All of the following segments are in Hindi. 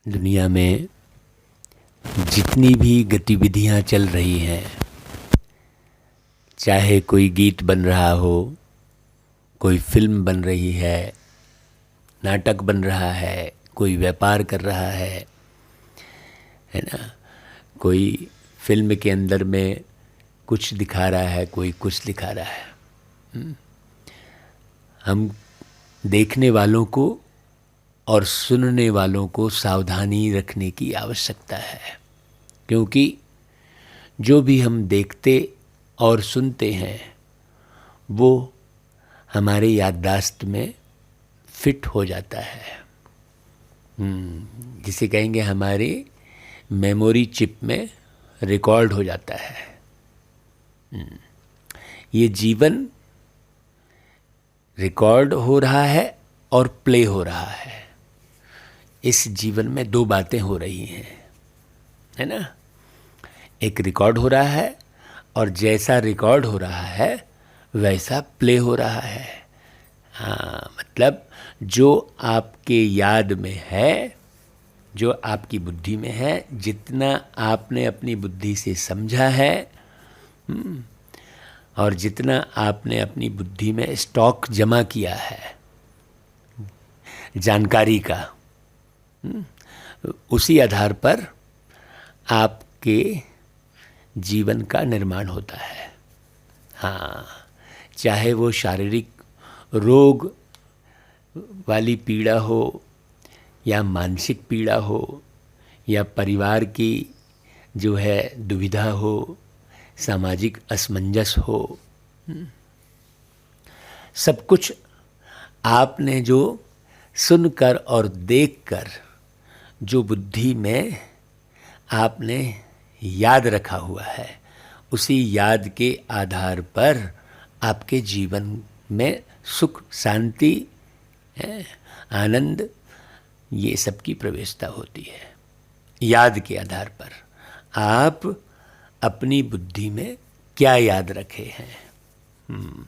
दुनिया में जितनी भी गतिविधियां चल रही हैं, चाहे कोई गीत बन रहा हो, कोई फिल्म बन रही है, नाटक बन रहा है, कोई व्यापार कर रहा है ना। कोई फिल्म के अंदर में कुछ दिखा रहा है, कोई कुछ दिखा रहा है। हम देखने वालों को और सुनने वालों को सावधानी रखने की आवश्यकता है, क्योंकि जो भी हम देखते और सुनते हैं वो हमारे याददाश्त में फिट हो जाता है। जिसे कहेंगे हमारे मेमोरी चिप में रिकॉर्ड हो जाता है। ये जीवन रिकॉर्ड हो रहा है और प्ले हो रहा है। इस जीवन में दो बातें हो रही हैं, है ना। एक रिकॉर्ड हो रहा है और जैसा रिकॉर्ड हो रहा है वैसा प्ले हो रहा है। हाँ, मतलब जो आपके याद में है, जो आपकी बुद्धि में है, जितना आपने अपनी बुद्धि से समझा है और जितना आपने अपनी बुद्धि में स्टॉक जमा किया है जानकारी का, उसी आधार पर आपके जीवन का निर्माण होता है। हाँ, चाहे वो शारीरिक रोग वाली पीड़ा हो या मानसिक पीड़ा हो या परिवार की जो है दुविधा हो, सामाजिक असमंजस हो, सब कुछ आपने जो सुनकर और देखकर जो बुद्धि में आपने याद रखा हुआ है, उसी याद के आधार पर आपके जीवन में सुख, शांति, आनंद, ये सब की प्रवेशता होती है। याद के आधार पर आप अपनी बुद्धि में क्या याद रखे हैं।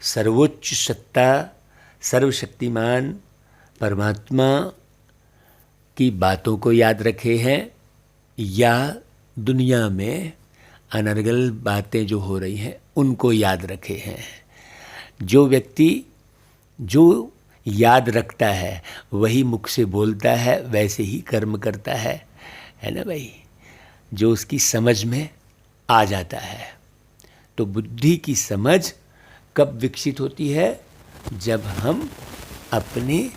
सर्वोच्च सत्ता, सर्वशक्तिमान परमात्मा की बातों को याद रखे हैं या दुनिया में अनर्गल बातें जो हो रही हैं उनको याद रखे हैं। जो व्यक्ति जो याद रखता है वही मुख से बोलता है, वैसे ही कर्म करता है ना भाई, जो उसकी समझ में आ जाता है। तो बुद्धि की समझ कब विकसित होती है? जब हम अपने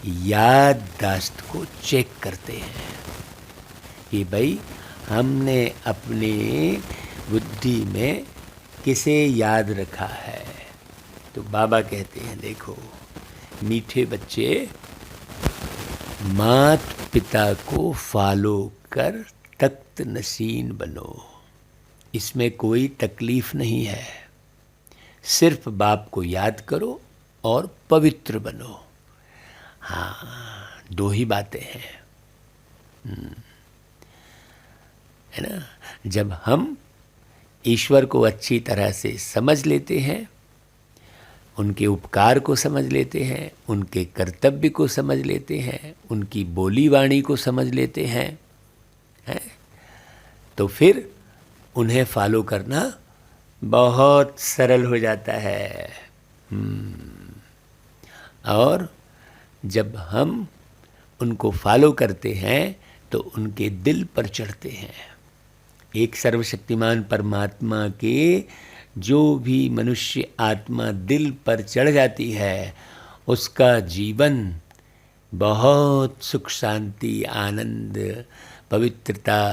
याददाश्त को चेक करते हैं कि भाई हमने अपने बुद्धि में किसे याद रखा है। तो बाबा कहते हैं, देखो मीठे बच्चे, मात पिता को फॉलो कर तख्त नशीन बनो। इसमें कोई तकलीफ नहीं है, सिर्फ बाप को याद करो और पवित्र बनो। हाँ, दो ही बातें हैं, है ना। जब हम ईश्वर को अच्छी तरह से समझ लेते हैं, उनके उपकार को समझ लेते हैं, उनके कर्तव्य को समझ लेते हैं, उनकी बोली वाणी को समझ लेते हैं, तो फिर उन्हें फॉलो करना बहुत सरल हो जाता है। और जब हम उनको फॉलो करते हैं तो उनके दिल पर चढ़ते हैं। एक सर्वशक्तिमान परमात्मा के जो भी मनुष्य आत्मा दिल पर चढ़ जाती है, उसका जीवन बहुत सुख, शांति, आनंद, पवित्रता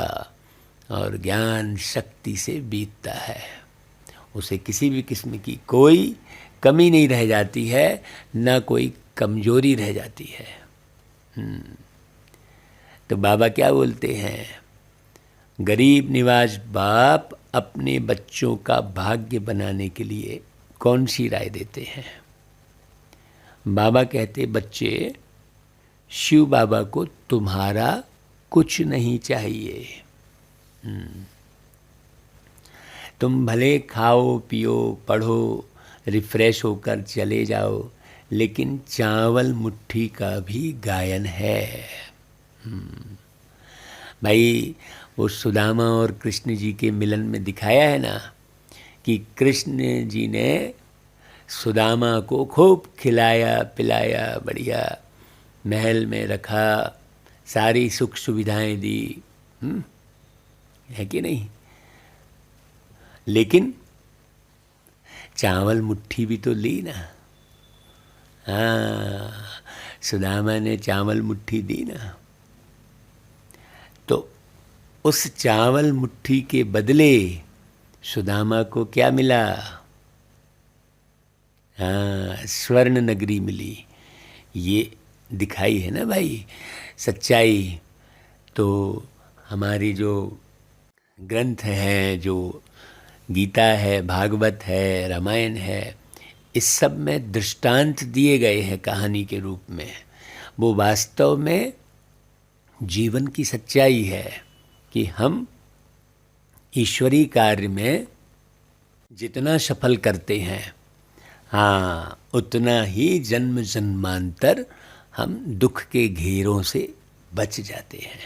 और ज्ञान शक्ति से बीतता है। उसे किसी भी किस्म की कोई कमी नहीं रह जाती है, ना कोई कमजोरी रह जाती है। तो बाबा क्या बोलते हैं? गरीब निवाज बाप अपने बच्चों का भाग्य बनाने के लिए कौन सी राय देते हैं? बाबा कहते, बच्चे, शिव बाबा को तुम्हारा कुछ नहीं चाहिए। तुम भले खाओ पियो पढ़ो रिफ्रेश होकर चले जाओ, लेकिन चावल मुट्ठी का भी गायन है। भाई वो सुदामा और कृष्ण जी के मिलन में दिखाया है ना कि कृष्ण जी ने सुदामा को खूब खिलाया पिलाया, बढ़िया महल में रखा, सारी सुख सुविधाएं दी, है कि नहीं? लेकिन चावल मुट्ठी भी तो ली ना। हाँ, सुदामा ने चावल मुट्ठी दी ना, तो उस चावल मुट्ठी के बदले सुदामा को क्या मिला? हाँ, स्वर्ण नगरी मिली। ये दिखाई है ना भाई सच्चाई। तो हमारी जो ग्रंथ हैं, जो गीता है, भागवत है, रामायण है, इस सब में दृष्टांत दिए गए हैं कहानी के रूप में। वो वास्तव में जीवन की सच्चाई है कि हम ईश्वरीय कार्य में जितना सफल करते हैं, हाँ, उतना ही जन्म जन्मांतर हम दुख के घेरों से बच जाते हैं।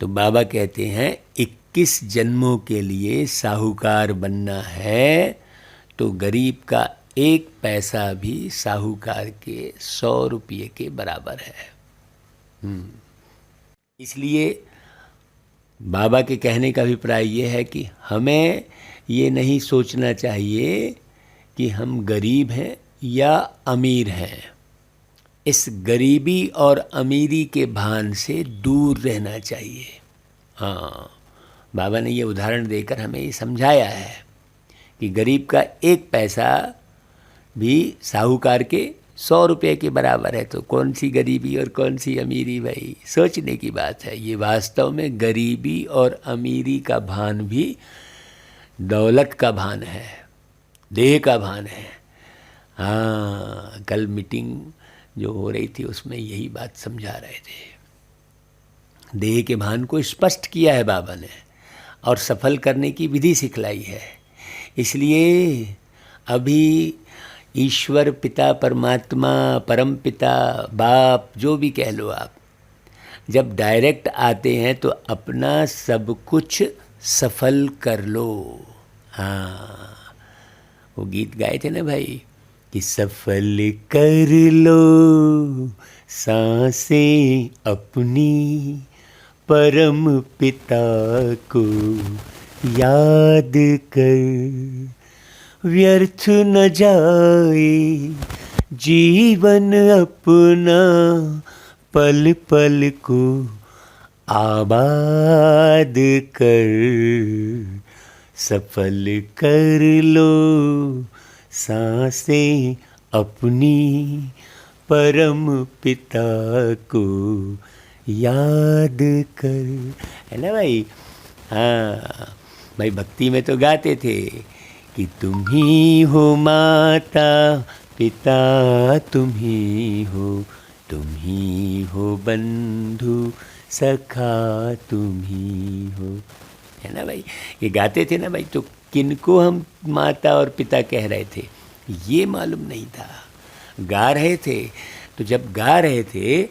तो बाबा कहते हैं 21 जन्मों के लिए साहूकार बनना है तो गरीब का 1 पैसा भी साहूकार के 100 रुपये के बराबर है। इसलिए बाबा के कहने का अभिप्राय ये है कि हमें ये नहीं सोचना चाहिए कि हम गरीब हैं या अमीर हैं। इस गरीबी और अमीरी के भान से दूर रहना चाहिए। हाँ, बाबा ने ये उदाहरण देकर हमें ये समझाया है कि गरीब का 1 पैसा भी साहूकार के 100 रुपये के बराबर है। तो कौन सी गरीबी और कौन सी अमीरी भाई, सोचने की बात है। ये वास्तव में गरीबी और अमीरी का भान भी दौलत का भान है, देह का भान है। हाँ, कल मीटिंग जो हो रही थी उसमें यही बात समझा रहे थे। देह के भान को स्पष्ट किया है बाबा ने और सफल करने की विधि सिखलाई है। इसलिए अभी ईश्वर पिता, परमात्मा, परम पिता, बाप, जो भी कह लो आप, जब डायरेक्ट आते हैं तो अपना सब कुछ सफल कर लो। हाँ, वो गीत गाए थे ना भाई कि सफल कर लो सांसें अपनी, परम पिता को याद कर, व्यर्थ न जाए जीवन अपना, पल पल को आबाद कर। सफल कर लो सांसें अपनी, परम पिता को याद कर। है ना भाई? हाँ भाई, भक्ति में तो गाते थे कि तुम ही हो माता पिता, तुम ही हो बंधु सखा, तुम ही हो। है ना भाई? ये गाते थे ना भाई। तो किनको हम माता और पिता कह रहे थे ये मालूम नहीं था, गा रहे थे। तो जब गा रहे थे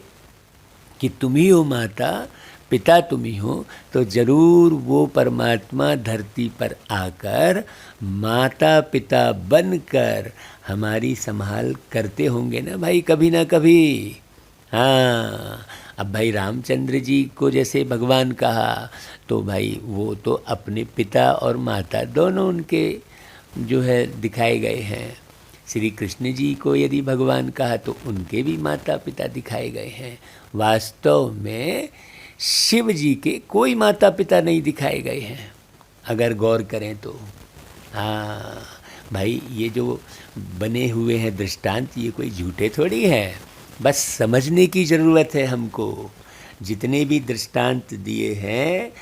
कि तुम ही हो माता पिता, तुम ही हो, तो जरूर वो परमात्मा धरती पर आकर माता पिता बनकर हमारी संभाल करते होंगे ना भाई, कभी ना कभी। हाँ, अब भाई रामचंद्र जी को जैसे भगवान कहा तो भाई वो तो अपने पिता और माता दोनों उनके जो है दिखाए गए हैं। श्री कृष्ण जी को यदि भगवान कहा तो उनके भी माता पिता दिखाए गए हैं। वास्तव में शिव जी के कोई माता पिता नहीं दिखाए गए हैं अगर गौर करें तो। हाँ भाई, ये जो बने हुए हैं दृष्टांत, ये कोई झूठे थोड़ी हैं, बस समझने की ज़रूरत है हमको। जितने भी दृष्टांत दिए हैं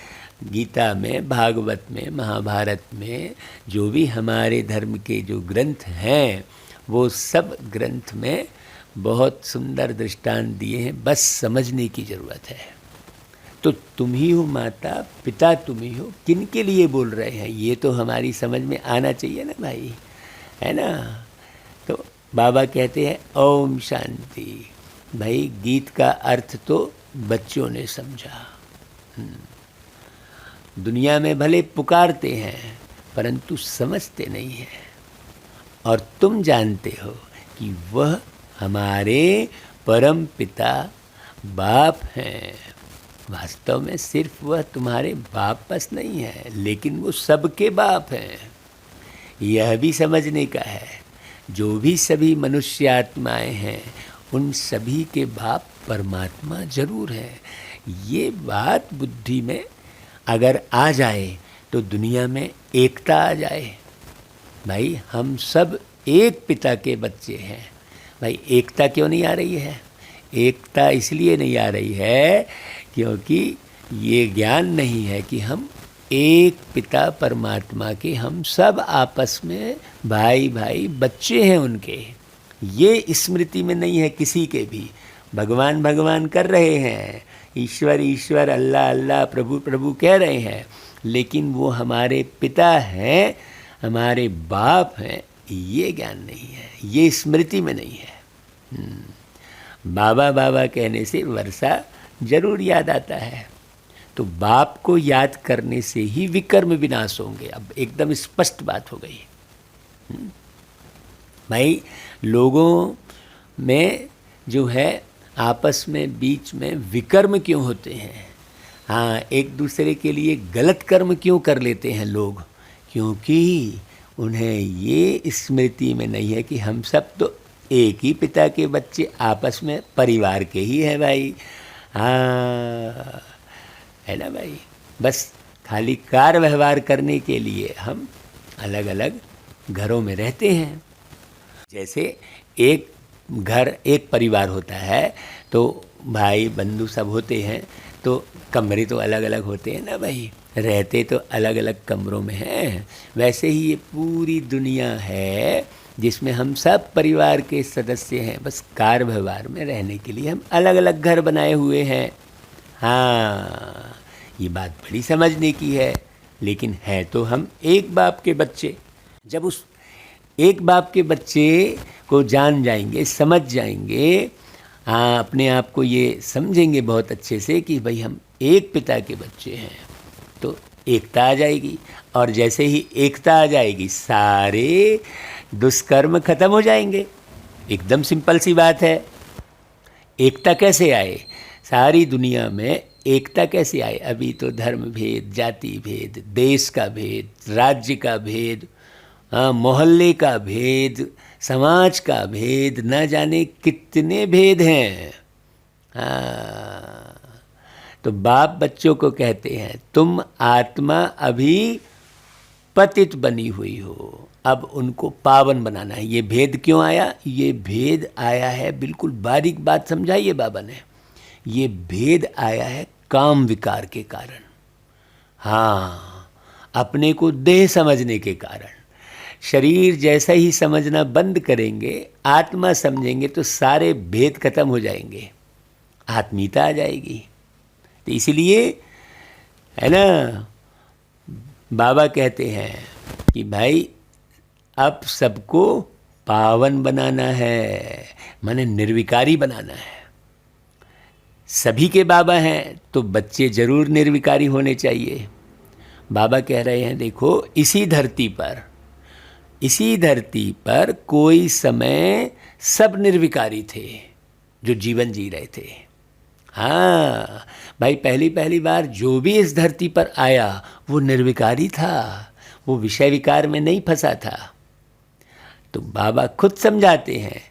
गीता में, भागवत में, महाभारत में, जो भी हमारे धर्म के जो ग्रंथ हैं, वो सब ग्रंथ में बहुत सुंदर दृष्टांत दिए हैं, बस समझने की ज़रूरत है। तो तुम ही हो माता पिता, तुम ही हो, किन के लिए बोल रहे हैं ये तो हमारी समझ में आना चाहिए ना भाई, है ना? तो बाबा कहते हैं ओम शांति। भाई गीत का अर्थ तो बच्चों ने समझा। दुनिया में भले पुकारते हैं परंतु समझते नहीं हैं, और तुम जानते हो कि वह हमारे परम पिता बाप हैं। वास्तव में सिर्फ वह तुम्हारे बाप बस नहीं है, लेकिन वो सबके बाप हैं। यह भी समझने का है, जो भी सभी मनुष्य आत्माएं हैं उन सभी के बाप परमात्मा जरूर है। ये बात बुद्धि में अगर आ जाए तो दुनिया में एकता आ जाए। भाई हम सब एक पिता के बच्चे हैं। भाई एकता क्यों नहीं आ रही है? एकता इसलिए नहीं आ रही है क्योंकि ये ज्ञान नहीं है कि हम एक पिता परमात्मा के, हम सब आपस में भाई भाई बच्चे हैं उनके। ये स्मृति में नहीं है किसी के भी। भगवान भगवान कर रहे हैं, ईश्वर ईश्वर, अल्लाह अल्लाह, प्रभु प्रभु कह रहे हैं, लेकिन वो हमारे पिता हैं, हमारे बाप हैं, ये ज्ञान नहीं है, ये स्मृति में नहीं है। बाबा बाबा कहने से वर्षा जरूर याद आता है, तो बाप को याद करने से ही विकर्म विनाश होंगे। अब एकदम स्पष्ट बात हो गई। भाई लोगों में जो है आपस में बीच में विकर्म क्यों होते हैं? हाँ, एक दूसरे के लिए गलत कर्म क्यों कर लेते हैं लोग? क्योंकि उन्हें ये स्मृति में नहीं है कि हम सब तो एक ही पिता के बच्चे, आपस में परिवार के ही हैं भाई। हाँ, है ना भाई? बस खाली कार व्यवहार करने के लिए हम अलग अलग घरों में रहते हैं। जैसे एक घर, एक परिवार होता है तो भाई बंधु सब होते हैं, तो कमरे तो अलग अलग होते हैं ना भाई, रहते तो अलग अलग कमरों में हैं। वैसे ही ये पूरी दुनिया है जिसमें हम सब परिवार के सदस्य हैं, बस कार व्यवहार में रहने के लिए हम अलग अलग घर बनाए हुए हैं। हाँ, ये बात बड़ी समझने की है, लेकिन है तो हम एक बाप के बच्चे। जब उस एक बाप के बच्चे को जान जाएंगे, समझ जाएंगे, हाँ, अपने आप को ये समझेंगे बहुत अच्छे से कि भाई हम एक पिता के बच्चे हैं, तो एकता आ जाएगी। और जैसे ही एकता आ जाएगी सारे दुष्कर्म खत्म हो जाएंगे। एकदम सिंपल सी बात है। एकता कैसे आए सारी दुनिया में? एकता कैसे आए? अभी तो धर्म भेद, जाति भेद, देश का भेद, राज्य का भेद, मोहल्ले का भेद, समाज का भेद, न जाने कितने भेद हैं। तो बाप बच्चों को कहते हैं तुम आत्मा अभी पतित बनी हुई हो, अब उनको पावन बनाना है। ये भेद क्यों आया? ये भेद आया है, बिल्कुल बारीक बात समझाइए बाबा ने, ये भेद आया है काम विकार के कारण। हाँ, अपने को देह समझने के कारण। शरीर जैसा ही समझना बंद करेंगे, आत्मा समझेंगे तो सारे भेद खत्म हो जाएंगे, आत्मीयता आ जाएगी। तो इसलिए है ना, बाबा कहते हैं कि भाई अब सबको पावन बनाना है, माने निर्विकारी बनाना है। सभी के बाबा हैं तो बच्चे जरूर निर्विकारी होने चाहिए। बाबा कह रहे हैं देखो, इसी धरती पर कोई समय सब निर्विकारी थे जो जीवन जी रहे थे। हाँ भाई, पहली बार जो भी इस धरती पर आया वो निर्विकारी था, वो विषय विकार में नहीं फंसा था। तो बाबा खुद समझाते हैं,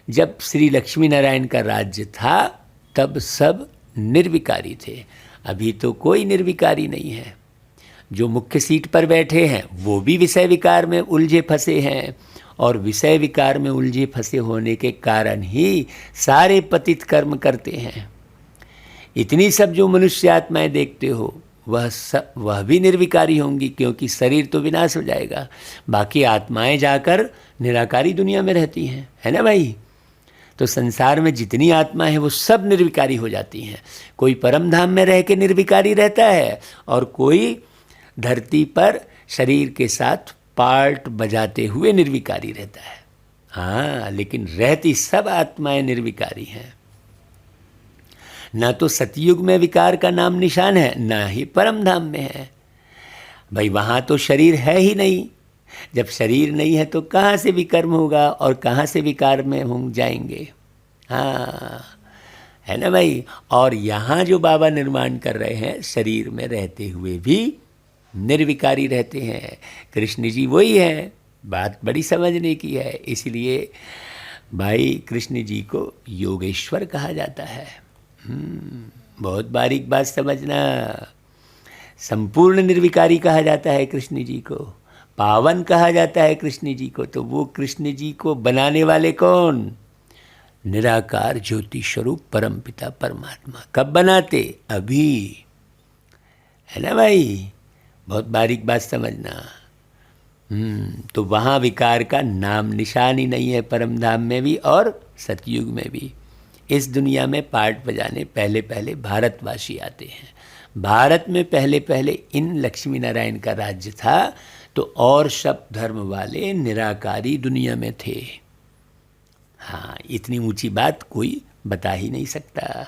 जब श्री लक्ष्मी नारायण का राज्य था तब सब निर्विकारी थे, अभी तो कोई निर्विकारी नहीं है। जो मुख्य सीट पर बैठे हैं वो भी विषय विकार में उलझे फंसे हैं, और विषय विकार में उलझे फंसे होने के कारण ही सारे पतित कर्म करते हैं। इतनी सब जो मनुष्य आत्माएं देखते हो वह भी निर्विकारी होंगी, क्योंकि शरीर तो विनाश हो जाएगा, बाकी आत्माएं जाकर निराकारी दुनिया में रहती हैं, है ना भाई? तो संसार में जितनी आत्मा है वो सब निर्विकारी हो जाती हैं। कोई परम धाम में रह के निर्विकारी रहता है, और कोई धरती पर शरीर के साथ पार्ट बजाते हुए निर्विकारी रहता है। हाँ, लेकिन रहती सब आत्माएं निर्विकारी हैं। ना तो सतयुग में विकार का नाम निशान है, ना ही परम धाम में है। भाई वहाँ तो शरीर है ही नहीं। जब शरीर नहीं है तो कहाँ से विकर्म होगा और कहाँ से विकार में हम जाएंगे। हाँ, है ना भाई। और यहाँ जो बाबा निर्माण कर रहे हैं, शरीर में रहते हुए भी निर्विकारी रहते हैं। कृष्ण जी वही है। बात बड़ी समझने की है। इसलिए भाई कृष्ण जी को योगेश्वर कहा जाता है। बहुत बारीक बात समझना। संपूर्ण निर्विकारी कहा जाता है कृष्ण जी को, पावन कहा जाता है कृष्ण जी को। तो वो कृष्ण जी को बनाने वाले कौन? निराकार ज्योति स्वरूप परम पिता परमात्मा। कब बनाते? अभी, है ना भाई। बहुत बारीक बात समझना। तो वहाँ विकार का नाम निशान ही नहीं है, परम धाम में भी और सतयुग में भी। इस दुनिया में पार्ट बजाने पहले पहले भारतवासी आते हैं। भारत में पहले पहले इन लक्ष्मी नारायण का राज्य था, तो और सब धर्म वाले निराकारी दुनिया में थे। हाँ, इतनी ऊंची बात कोई बता ही नहीं सकता,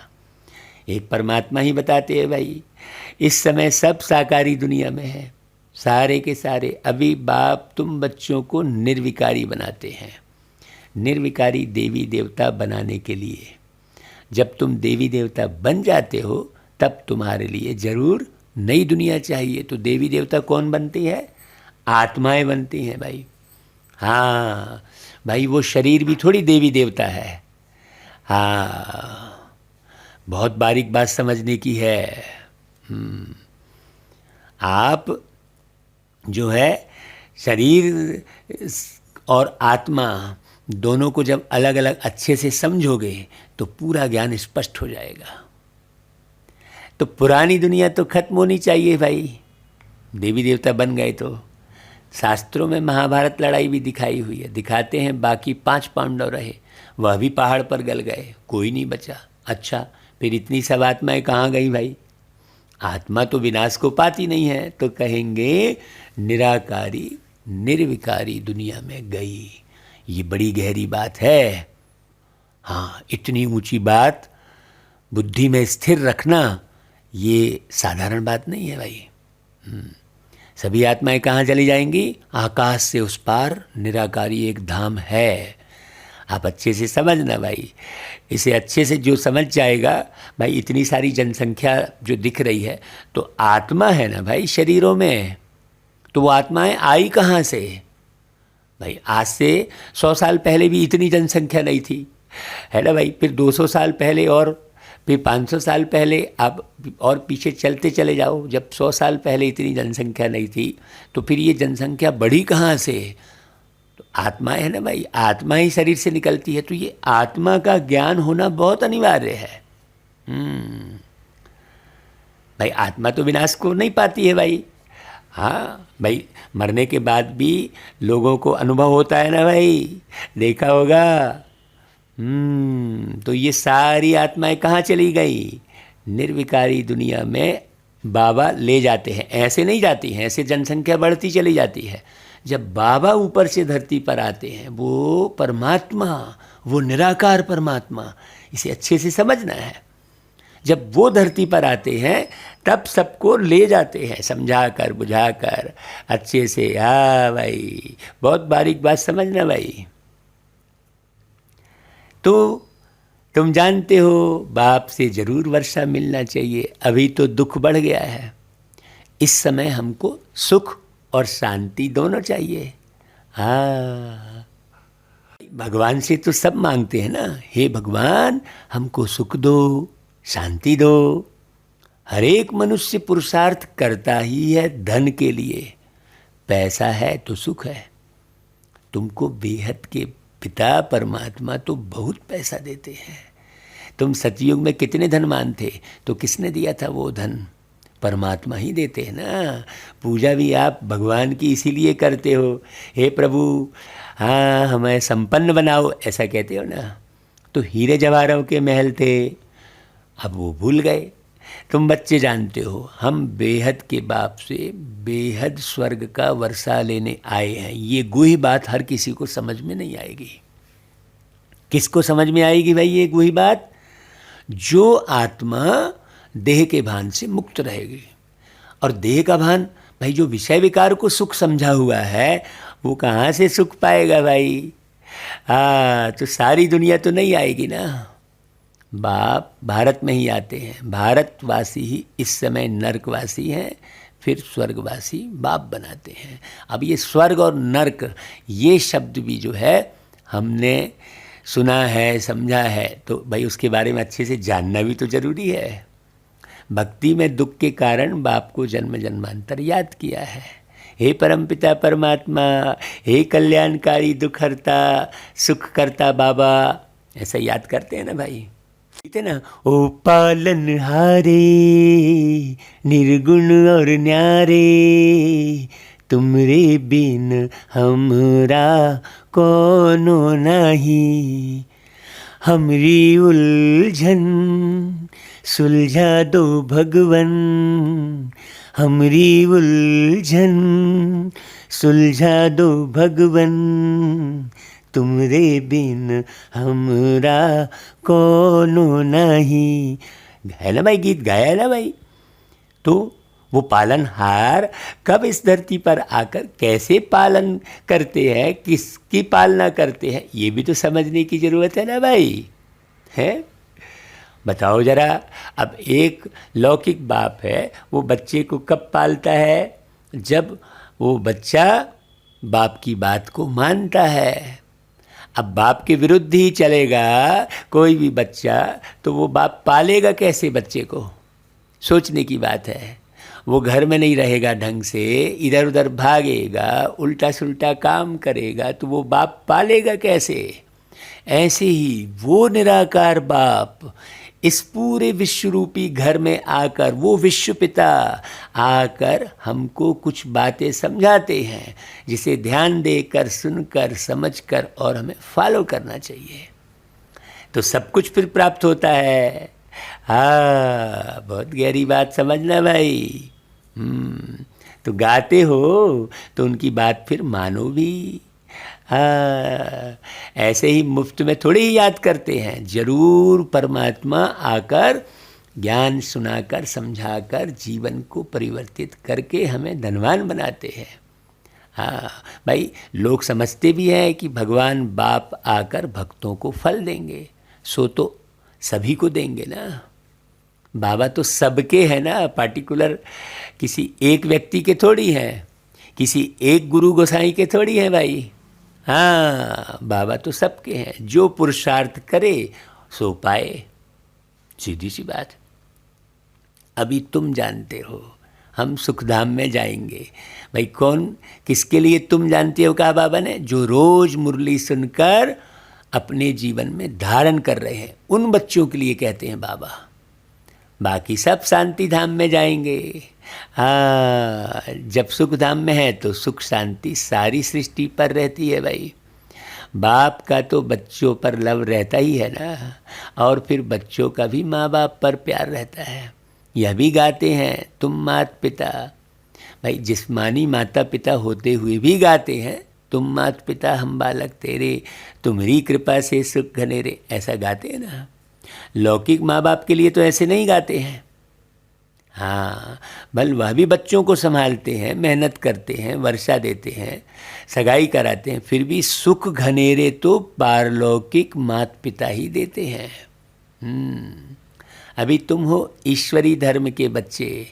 एक परमात्मा ही बताते हैं भाई। इस समय सब साकारी दुनिया में है, सारे के सारे। अभी बाप तुम बच्चों को निर्विकारी बनाते हैं। निर्विकारी देवी देवता बनाने के लिए, जब तुम देवी देवता बन जाते हो तब तुम्हारे लिए जरूर नई दुनिया चाहिए। तो देवी देवता कौन बनती है? आत्माएं बनती हैं भाई। हाँ भाई, वो शरीर भी थोड़ी देवी देवता है। हाँ, बहुत बारीक बात समझने की है। आप जो है शरीर और आत्मा दोनों को जब अलग अलग अच्छे से समझोगे तो पूरा ज्ञान स्पष्ट हो जाएगा। तो पुरानी दुनिया तो खत्म होनी चाहिए भाई। देवी देवता बन गए तो शास्त्रों में महाभारत लड़ाई भी दिखाई हुई है, दिखाते हैं। बाकी 5 पांडव रहे, वह भी पहाड़ पर गल गए, कोई नहीं बचा। अच्छा, फिर इतनी सब आत्माएं कहाँ गई भाई? आत्मा तो विनाश को पाती नहीं है, तो कहेंगे निराकारी निर्विकारी दुनिया में गई। ये बड़ी गहरी बात है। हाँ, इतनी ऊंची बात बुद्धि में स्थिर रखना ये साधारण बात नहीं है भाई। सभी आत्माएं कहाँ चली जाएंगी? आकाश से उस पार निराकारी एक धाम है। आप अच्छे से समझना भाई। इसे अच्छे से जो समझ जाएगा भाई, इतनी सारी जनसंख्या जो दिख रही है तो आत्मा है ना भाई शरीरों में। तो वो आत्माएं आई कहाँ से भाई? आज से 100 साल पहले भी इतनी जनसंख्या नहीं थी, है ना भाई। फिर 200 साल पहले और फिर 500 साल पहले, आप और पीछे चलते चले जाओ। जब 100 साल पहले इतनी जनसंख्या नहीं थी तो फिर ये जनसंख्या बढ़ी कहाँ से? तो आत्मा है ना भाई, आत्मा ही शरीर से निकलती है। तो ये आत्मा का ज्ञान होना बहुत अनिवार्य है। भाई आत्मा तो विनाश को नहीं पाती है भाई। हाँ भाई, मरने के बाद भी लोगों को अनुभव होता है ना भाई, देखा होगा। तो ये सारी आत्माएं कहाँ चली गई? निर्विकारी दुनिया में बाबा ले जाते हैं। ऐसे नहीं जाती हैं, ऐसे जनसंख्या बढ़ती चली जाती है। जब बाबा ऊपर से धरती पर आते हैं, वो परमात्मा, वो निराकार परमात्मा, इसे अच्छे से समझना है। जब वो धरती पर आते हैं तब सबको ले जाते हैं, समझा कर बुझा कर अच्छे से। हाँ भाई, बहुत बारीक बात समझना भाई। तो तुम जानते हो बाप से जरूर वर्षा मिलना चाहिए। अभी तो दुख बढ़ गया है, इस समय हमको सुख और शांति दोनों चाहिए। हाँ, भगवान से तो सब मांगते हैं ना, हे भगवान हमको सुख दो, शांति दो। हर एक मनुष्य पुरुषार्थ करता ही है धन के लिए। पैसा है तो सुख है। तुमको बेहद के पिता परमात्मा तो बहुत पैसा देते हैं। तुम सतयुग में कितने धनवान थे, तो किसने दिया था वो धन? परमात्मा ही देते हैं ना। पूजा भी आप भगवान की इसीलिए करते हो, हे प्रभु हाँ हमें संपन्न बनाओ, ऐसा कहते हो ना। तो हीरे जवाहरों के महल थे, अब वो भूल गए। तुम बच्चे जानते हो, हम बेहद के बाप से बेहद स्वर्ग का वर्षा लेने आए हैं। ये गुही बात हर किसी को समझ में नहीं आएगी। किसको समझ में आएगी भाई ये गुही बात? जो आत्मा देह के भान से मुक्त रहेगी। और देह का भान, भाई जो विषय विकार को सुख समझा हुआ है वो कहाँ से सुख पाएगा भाई? तो सारी दुनिया तो नहीं आएगी ना। बाप भारत में ही आते हैं, भारतवासी ही इस समय नरकवासी हैं, फिर स्वर्गवासी बाप बनाते हैं। अब ये स्वर्ग और नरक ये शब्द भी जो है हमने सुना है, समझा है, तो भाई उसके बारे में अच्छे से जानना भी तो जरूरी है। भक्ति में दुख के कारण बाप को जन्म जन्मांतर याद किया है। हे परमपिता परमात्मा, हे कल्याणकारी दुख हरता सुख करता बाबा, ऐसा याद करते हैं ना भाई, ठीक है ना। ओ पालनहारे निर्गुण और न्यारे, तुमरे बिन हमरा कोनो नहीं, हमरी उलझन सुलझा दो भगवन, हमरी उलझन सुलझा दो भगवन, तुमरे बिन हमरा कोनो नहीं। है ना भाई, गीत गाया है ना भाई। तो वो पालनहार कब इस धरती पर आकर कैसे पालन करते हैं, किसकी पालना करते हैं, ये भी तो समझने की ज़रूरत है ना भाई, है। बताओ जरा। अब एक लौकिक बाप है, वो बच्चे को कब पालता है? जब वो बच्चा बाप की बात को मानता है। अब बाप के विरुद्ध ही चलेगा कोई भी बच्चा, तो वो बाप पालेगा कैसे बच्चे को? सोचने की बात है। वो घर में नहीं रहेगा ढंग से, इधर उधर भागेगा, उल्टा सुल्टा काम करेगा, तो वो बाप पालेगा कैसे? ऐसे ही वो निराकार बाप इस पूरे विश्व रूपी घर में आकर, वो विश्व पिता आकर हमको कुछ बातें समझाते हैं, जिसे ध्यान देकर, सुनकर, समझकर और हमें फॉलो करना चाहिए, तो सब कुछ फिर प्राप्त होता है। हाँ, बहुत गहरी बात समझना भाई। तो गाते हो तो उनकी बात फिर मानो भी। हाँ, ऐसे ही मुफ्त में थोड़ी ही याद करते हैं, जरूर परमात्मा आकर ज्ञान सुनाकर, समझाकर, जीवन को परिवर्तित करके हमें धनवान बनाते हैं। हाँ भाई, लोग समझते भी हैं कि भगवान बाप आकर भक्तों को फल देंगे, सो तो सभी को देंगे ना। बाबा तो सबके हैं ना, पार्टिकुलर किसी एक व्यक्ति के थोड़ी हैं, किसी एक गुरु गोसाई के थोड़ी हैं भाई। हाँ, बाबा तो सबके हैं, जो पुरुषार्थ करे सो पाए, सीधी सी बात। अभी तुम जानते हो हम सुखधाम में जाएंगे, भाई कौन किसके लिए तुम जानते हो? कहा बाबा ने, जो रोज मुरली सुनकर अपने जीवन में धारण कर रहे हैं, उन बच्चों के लिए कहते हैं बाबा। बाकी सब शांति धाम में जाएंगे। हाँ, जब सुख धाम में है तो सुख शांति सारी सृष्टि पर रहती है भाई। बाप का तो बच्चों पर लव रहता ही है ना, और फिर बच्चों का भी माँ बाप पर प्यार रहता है। यह भी गाते हैं, तुम मात पिता, भाई जिस्मानी माता पिता होते हुए भी गाते हैं, तुम मात पिता हम बालक तेरे, तुम्हारी कृपा से सुख घनेरे, ऐसा गाते हैं ना। लौकिक माँ बाप के लिए तो ऐसे नहीं गाते हैं। हाँ, बल वह भी बच्चों को संभालते हैं, मेहनत करते हैं, वर्षा देते हैं, सगाई कराते हैं, फिर भी सुख घनेरे तो पारलौकिक माता पिता ही देते हैं। अभी तुम हो ईश्वरी धर्म के बच्चे,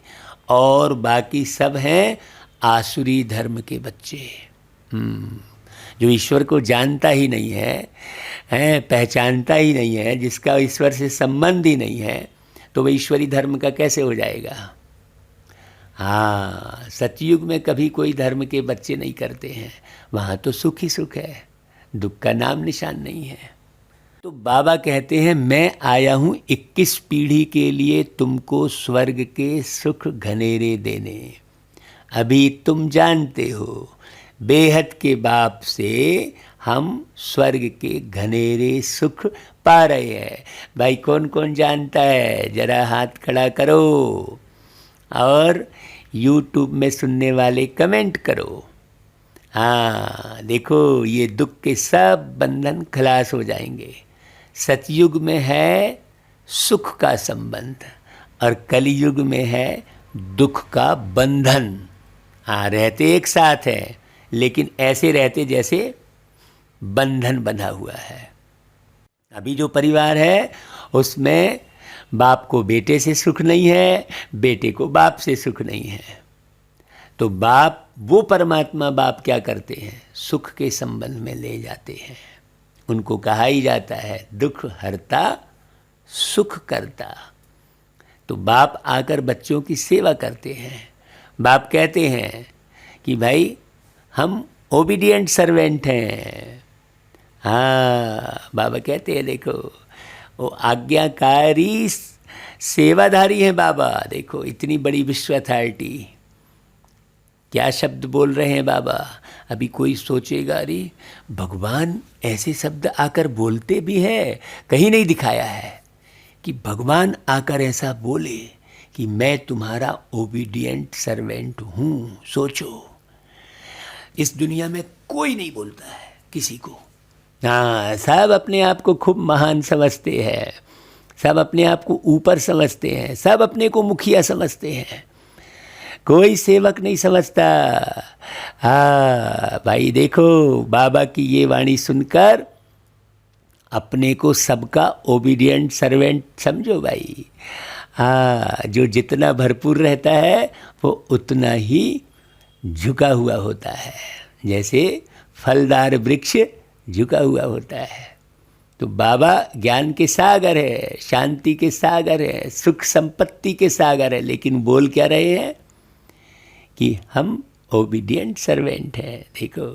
और बाकी सब हैं आसुरी धर्म के बच्चे। जो ईश्वर को जानता ही नहीं है, पहचानता ही नहीं है, जिसका ईश्वर से संबंध ही नहीं है, तो वह ईश्वरी धर्म का कैसे हो जाएगा? हाँ, सतयुग में कभी कोई धर्म के बच्चे नहीं करते हैं, वहाँ तो सुख ही सुख है, दुख का नाम निशान नहीं है। तो बाबा कहते हैं, मैं आया हूँ 21 पीढ़ी के लिए तुमको स्वर्ग के सुख घनेरे देने। अभी तुम जानते हो, बेहद के बाप से हम स्वर्ग के घनेरे सुख पा रहे हैं। भाई कौन कौन जानता है? जरा हाथ खड़ा करो, और YouTube में सुनने वाले कमेंट करो। हाँ देखो, ये दुख के सब बंधन खलास हो जाएंगे। सतयुग में है सुख का संबंध, और कलयुग में है दुख का बंधन। हाँ, रहते एक साथ हैं, लेकिन ऐसे रहते जैसे बंधन बंधा हुआ है। अभी जो परिवार है उसमें बाप को बेटे से सुख नहीं है, बेटे को बाप से सुख नहीं है। तो बाप, वो परमात्मा बाप क्या करते हैं, सुख के संबंध में ले जाते हैं। उनको कहा ही जाता है दुख हरता सुख करता। तो बाप आकर बच्चों की सेवा करते हैं। बाप कहते हैं कि भाई हम ओबीडिएंट सर्वेंट हैं। हाँ, बाबा कहते हैं देखो, वो आज्ञाकारी सेवाधारी हैं बाबा। देखो इतनी बड़ी विश्व अथॉरिटी, क्या शब्द बोल रहे हैं बाबा। अभी कोई सोचेगा अरे भगवान ऐसे शब्द आकर बोलते भी हैं, कहीं नहीं दिखाया है कि भगवान आकर ऐसा बोले कि मैं तुम्हारा ओबीडिएंट सर्वेंट हूँ। सोचो, इस दुनिया में कोई नहीं बोलता है किसी को। हाँ, सब अपने आप को खूब महान समझते हैं, सब अपने आप को ऊपर समझते हैं, सब अपने को मुखिया समझते हैं, कोई सेवक नहीं समझता। हाँ भाई, देखो बाबा की ये वाणी सुनकर अपने को सबका ओबीडिएंट सर्वेंट समझो भाई। हाँ, जो जितना भरपूर रहता है वो उतना ही झुका हुआ होता है, जैसे फलदार वृक्ष झुका हुआ होता है। तो बाबा ज्ञान के सागर है, शांति के सागर है, सुख संपत्ति के सागर है, लेकिन बोल क्या रहे हैं कि हम ओबीडिएंट सर्वेंट हैं। देखो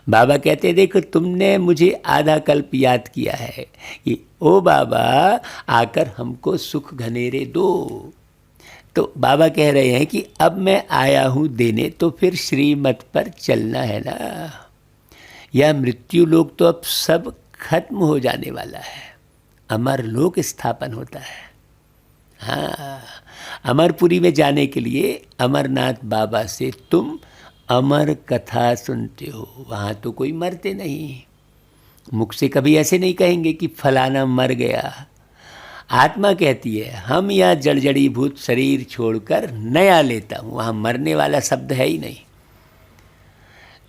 बाबा कहते देखो तुमने मुझे आधा कल्प याद किया है कि ओ बाबा आकर हमको सुख घनेरे दो। तो बाबा कह रहे हैं कि अब मैं आया हूँ देने, तो फिर श्रीमत पर चलना है ना। यह मृत्यु लोक तो अब सब खत्म हो जाने वाला है, अमर लोक स्थापन होता है। हाँ, अमरपुरी में जाने के लिए अमरनाथ बाबा से तुम अमर कथा सुनते हो। वहाँ तो कोई मरते नहीं, मुख से कभी ऐसे नहीं कहेंगे कि फलाना मर गया। आत्मा कहती है हम यह जड़जड़ी भूत शरीर छोड़कर नया लेता हूँ। वहाँ मरने वाला शब्द है ही नहीं।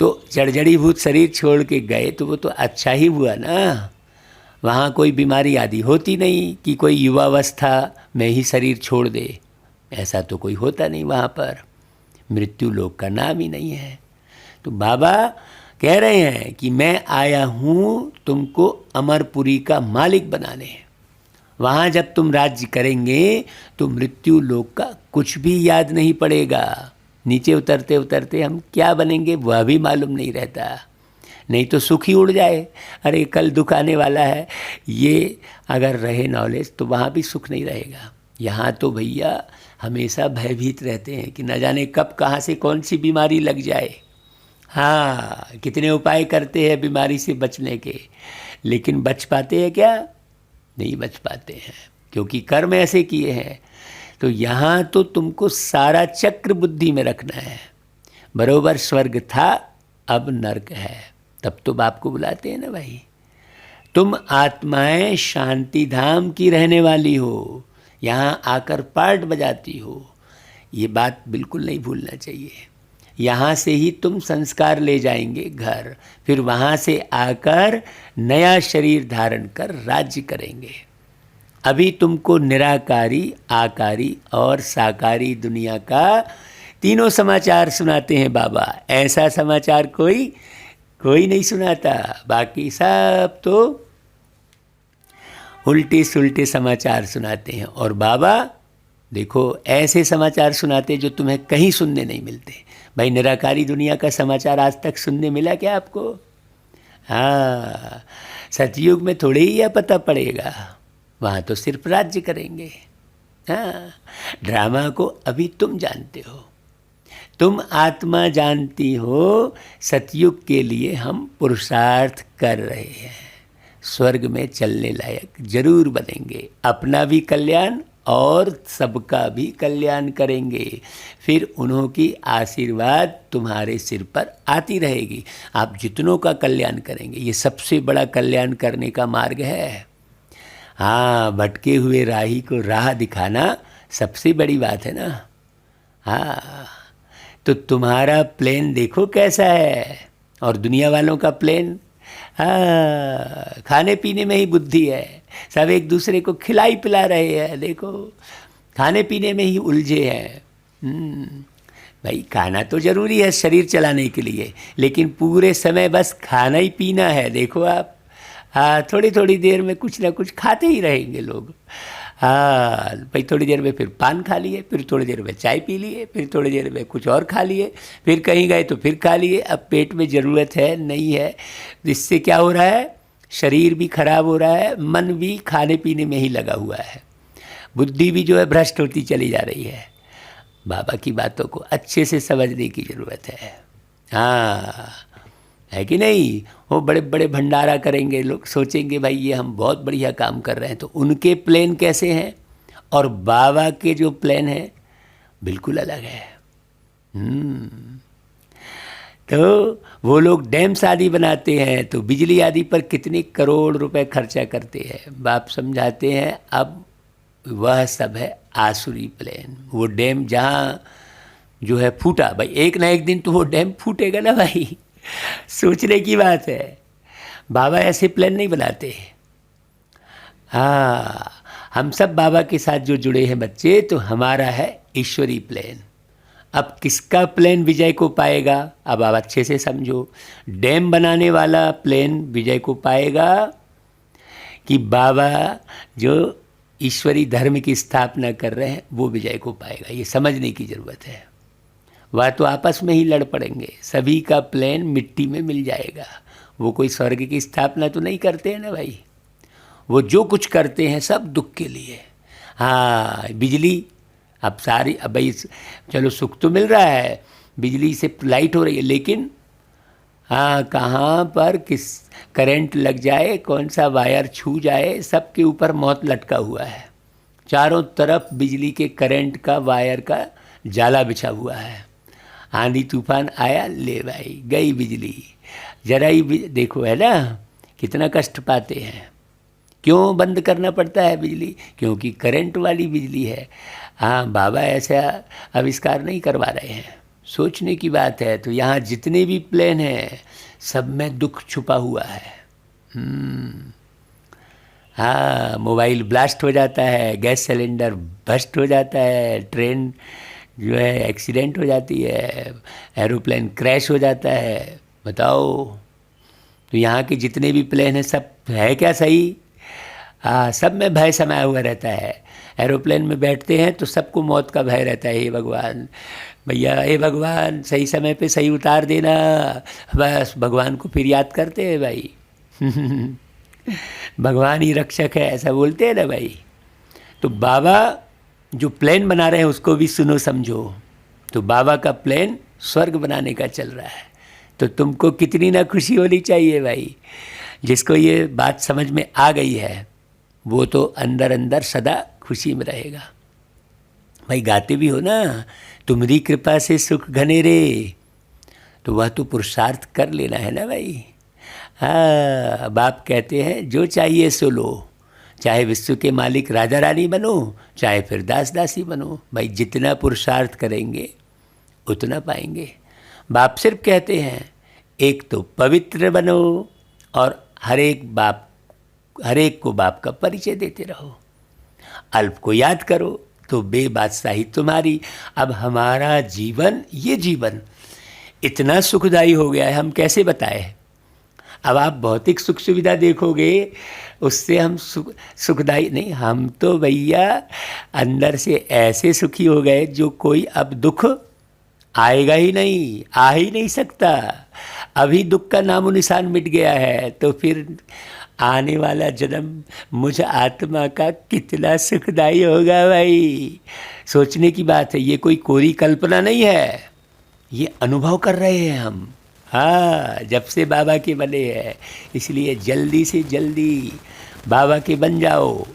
तो जड़जड़ी भूत शरीर छोड़ के गए तो वो तो अच्छा ही हुआ ना। वहाँ कोई बीमारी आदि होती नहीं कि कोई युवावस्था में ही शरीर छोड़ दे, ऐसा तो कोई होता नहीं वहाँ पर। मृत्यु लोक का नाम ही नहीं है। तो बाबा कह रहे हैं कि मैं आया हूँ तुमको अमरपुरी का मालिक बनाने। वहाँ जब तुम राज्य करेंगे तो मृत्यु लोक का कुछ भी याद नहीं पड़ेगा। नीचे उतरते उतरते हम क्या बनेंगे वह भी मालूम नहीं रहता। नहीं तो सुख ही उड़ जाए, अरे कल दुख आने वाला है, ये अगर रहे नॉलेज तो वहाँ भी सुख नहीं रहेगा। यहाँ तो भैया हमेशा भयभीत रहते हैं कि न जाने कब कहाँ से कौन सी बीमारी लग जाए। हाँ, कितने उपाय करते हैं बीमारी से बचने के, लेकिन बच पाते हैं क्या? नहीं बच पाते हैं, क्योंकि कर्म ऐसे किए हैं। तो यहाँ तो तुमको सारा चक्र बुद्धि में रखना है। बरोबर स्वर्ग था अब नर्क है, तब तो बाप को बुलाते हैं ना भाई। तुम आत्माएं शांति धाम की रहने वाली हो, यहाँ आकर पार्ट बजाती हो, ये बात बिल्कुल नहीं भूलना चाहिए। यहाँ से ही तुम संस्कार ले जाएंगे घर, फिर वहाँ से आकर नया शरीर धारण कर राज्य करेंगे। अभी तुमको निराकारी, आकारी और साकारी दुनिया का तीनों समाचार सुनाते हैं बाबा। ऐसा समाचार कोई नहीं सुनाता, बाकी सब तो उल्टे सुलटे समाचार सुनाते हैं। और बाबा देखो ऐसे समाचार सुनाते जो तुम्हें कहीं सुनने नहीं मिलते। भाई निराकारी दुनिया का समाचार आज तक सुनने मिला क्या आपको? हाँ, सतयुग में थोड़े ही यह पता पड़ेगा, वहाँ तो सिर्फ राज्य करेंगे। हाँ, ड्रामा को अभी तुम जानते हो, तुम आत्मा जानती हो। सतयुग के लिए हम पुरुषार्थ कर रहे हैं, स्वर्ग में चलने लायक जरूर बनेंगे। अपना भी कल्याण और सबका भी कल्याण करेंगे। फिर उन्हों की आशीर्वाद तुम्हारे सिर पर आती रहेगी। आप जितनों का कल्याण करेंगे, ये सबसे बड़ा कल्याण करने का मार्ग है। हाँ, भटके हुए राही को राह दिखाना सबसे बड़ी बात है ना। हाँ, तो तुम्हारा प्लेन देखो कैसा है, और दुनिया वालों का प्लेन, हाँ, खाने पीने में ही बुद्धि है। सब एक दूसरे को खिलाई पिला रहे हैं, देखो खाने पीने में ही उलझे हैं। भाई खाना तो ज़रूरी है शरीर चलाने के लिए, लेकिन पूरे समय बस खाना ही पीना है। देखो आप, हाँ, थोड़ी थोड़ी देर में कुछ ना कुछ खाते ही रहेंगे लोग। हाँ भाई, थोड़ी देर में फिर पान खा लिए, फिर थोड़ी देर में चाय पी लिए, फिर थोड़ी देर में कुछ और खा लिए, फिर कहीं गए तो फिर खा लिए। अब पेट में ज़रूरत है नहीं है, इससे क्या हो रहा है, शरीर भी खराब हो रहा है, मन भी खाने पीने में ही लगा हुआ है, बुद्धि भी जो है भ्रष्ट होती चली जा रही है। बाबा की बातों को अच्छे से समझने की ज़रूरत है। हाँ, है कि नहीं। वो बड़े बड़े भंडारा करेंगे, लोग सोचेंगे भाई ये हम बहुत बढ़िया काम कर रहे हैं, तो उनके प्लान कैसे हैं और बाबा के जो प्लान है बिल्कुल अलग है। तो वो लोग डैम्स आदि बनाते हैं तो बिजली आदि पर कितने करोड़ रुपए खर्चा करते हैं। बाप समझाते हैं अब वह सब है आसुरी प्लान। वो डैम जहाँ जो है फूटा, भाई एक ना एक दिन तो वो डैम फूटेगा ना भाई, सोचने की बात है। बाबा ऐसे प्लान नहीं बनाते। हाँ, हम सब बाबा के साथ जो जुड़े हैं बच्चे, तो हमारा है ईश्वरी प्लान। अब किसका प्लान विजय को पाएगा, अब आप अच्छे से समझो। डैम बनाने वाला प्लान विजय को पाएगा कि बाबा जो ईश्वरी धर्म की स्थापना कर रहे हैं वो विजय को पाएगा, ये समझने की ज़रूरत है। वह तो आपस में ही लड़ पड़ेंगे, सभी का प्लान मिट्टी में मिल जाएगा। वो कोई स्वर्ग की स्थापना तो नहीं करते हैं ना भाई, वो जो कुछ करते हैं सब दुख के लिए। हाँ, बिजली अब सारी, अब भाई चलो सुख तो मिल रहा है, बिजली से लाइट हो रही है, लेकिन हाँ कहाँ पर किस करंट लग जाए, कौन सा वायर छू जाए, सबके ऊपर मौत लटका हुआ है। चारों तरफ बिजली के करंट का, वायर का जाला बिछा हुआ है। आंधी तूफान आया, ले भाई गई बिजली। जरा ही देखो है ना कितना कष्ट पाते हैं। क्यों बंद करना पड़ता है बिजली, क्योंकि करंट वाली बिजली है। हाँ, बाबा ऐसा आविष्कार नहीं करवा रहे हैं, सोचने की बात है। तो यहाँ जितने भी प्लेन हैं सब में दुख छुपा हुआ है। हाँ, मोबाइल ब्लास्ट हो जाता है, गैस सिलेंडर बस्ट हो जाता है, ट्रेन जो है एक्सीडेंट हो जाती है, एरोप्लेन क्रैश हो जाता है। बताओ, तो यहाँ के जितने भी प्लेन हैं सब है क्या सही? हाँ, सब में भय समाया हुआ रहता है। एरोप्लेन में बैठते हैं तो सबको मौत का भय रहता है। हे भगवान, भैया हे भगवान सही समय पे सही उतार देना, बस भगवान को फिर याद करते हैं भाई। भगवान ही रक्षक है, ऐसा बोलते हैं ना भाई। तो बाबा जो प्लान बना रहे हैं उसको भी सुनो समझो। तो बाबा का प्लान स्वर्ग बनाने का चल रहा है, तो तुमको कितनी ना खुशी होनी चाहिए भाई। जिसको ये बात समझ में आ गई है वो तो अंदर अंदर सदा खुशी में रहेगा भाई। गाते भी हो ना, तुम्हारी कृपा से सुख घने रे, तो वह तो पुरुषार्थ कर लेना है ना भाई। हाँ, बाप कहते हैं जो चाहिए सो लो, चाहे विश्व के मालिक राजा रानी बनो, चाहे फिर दास दासी बनो। भाई जितना पुरुषार्थ करेंगे उतना पाएंगे। बाप सिर्फ कहते हैं एक तो पवित्र बनो और हर एक को बाप का परिचय देते रहो। अल्प को याद करो तो बेबादशाही तुम्हारी। अब हमारा जीवन, ये जीवन इतना सुखदायी हो गया है, हम कैसे बताएं। अब आप भौतिक सुख सुविधा देखोगे, उससे हम सुखदायी नहीं, हम तो भैया अंदर से ऐसे सुखी हो गए जो कोई अब दुख आएगा ही नहीं, आ ही नहीं सकता। अभी दुख का नामो निशान मिट गया है, तो फिर आने वाला जन्म मुझ आत्मा का कितना सुखदायी होगा भाई। सोचने की बात है, ये कोई कोरी कल्पना नहीं है, ये अनुभव कर रहे हैं हम। हाँ, जब से बाबा के बने हैं, इसलिए जल्दी से जल्दी बाबा के बन जाओ।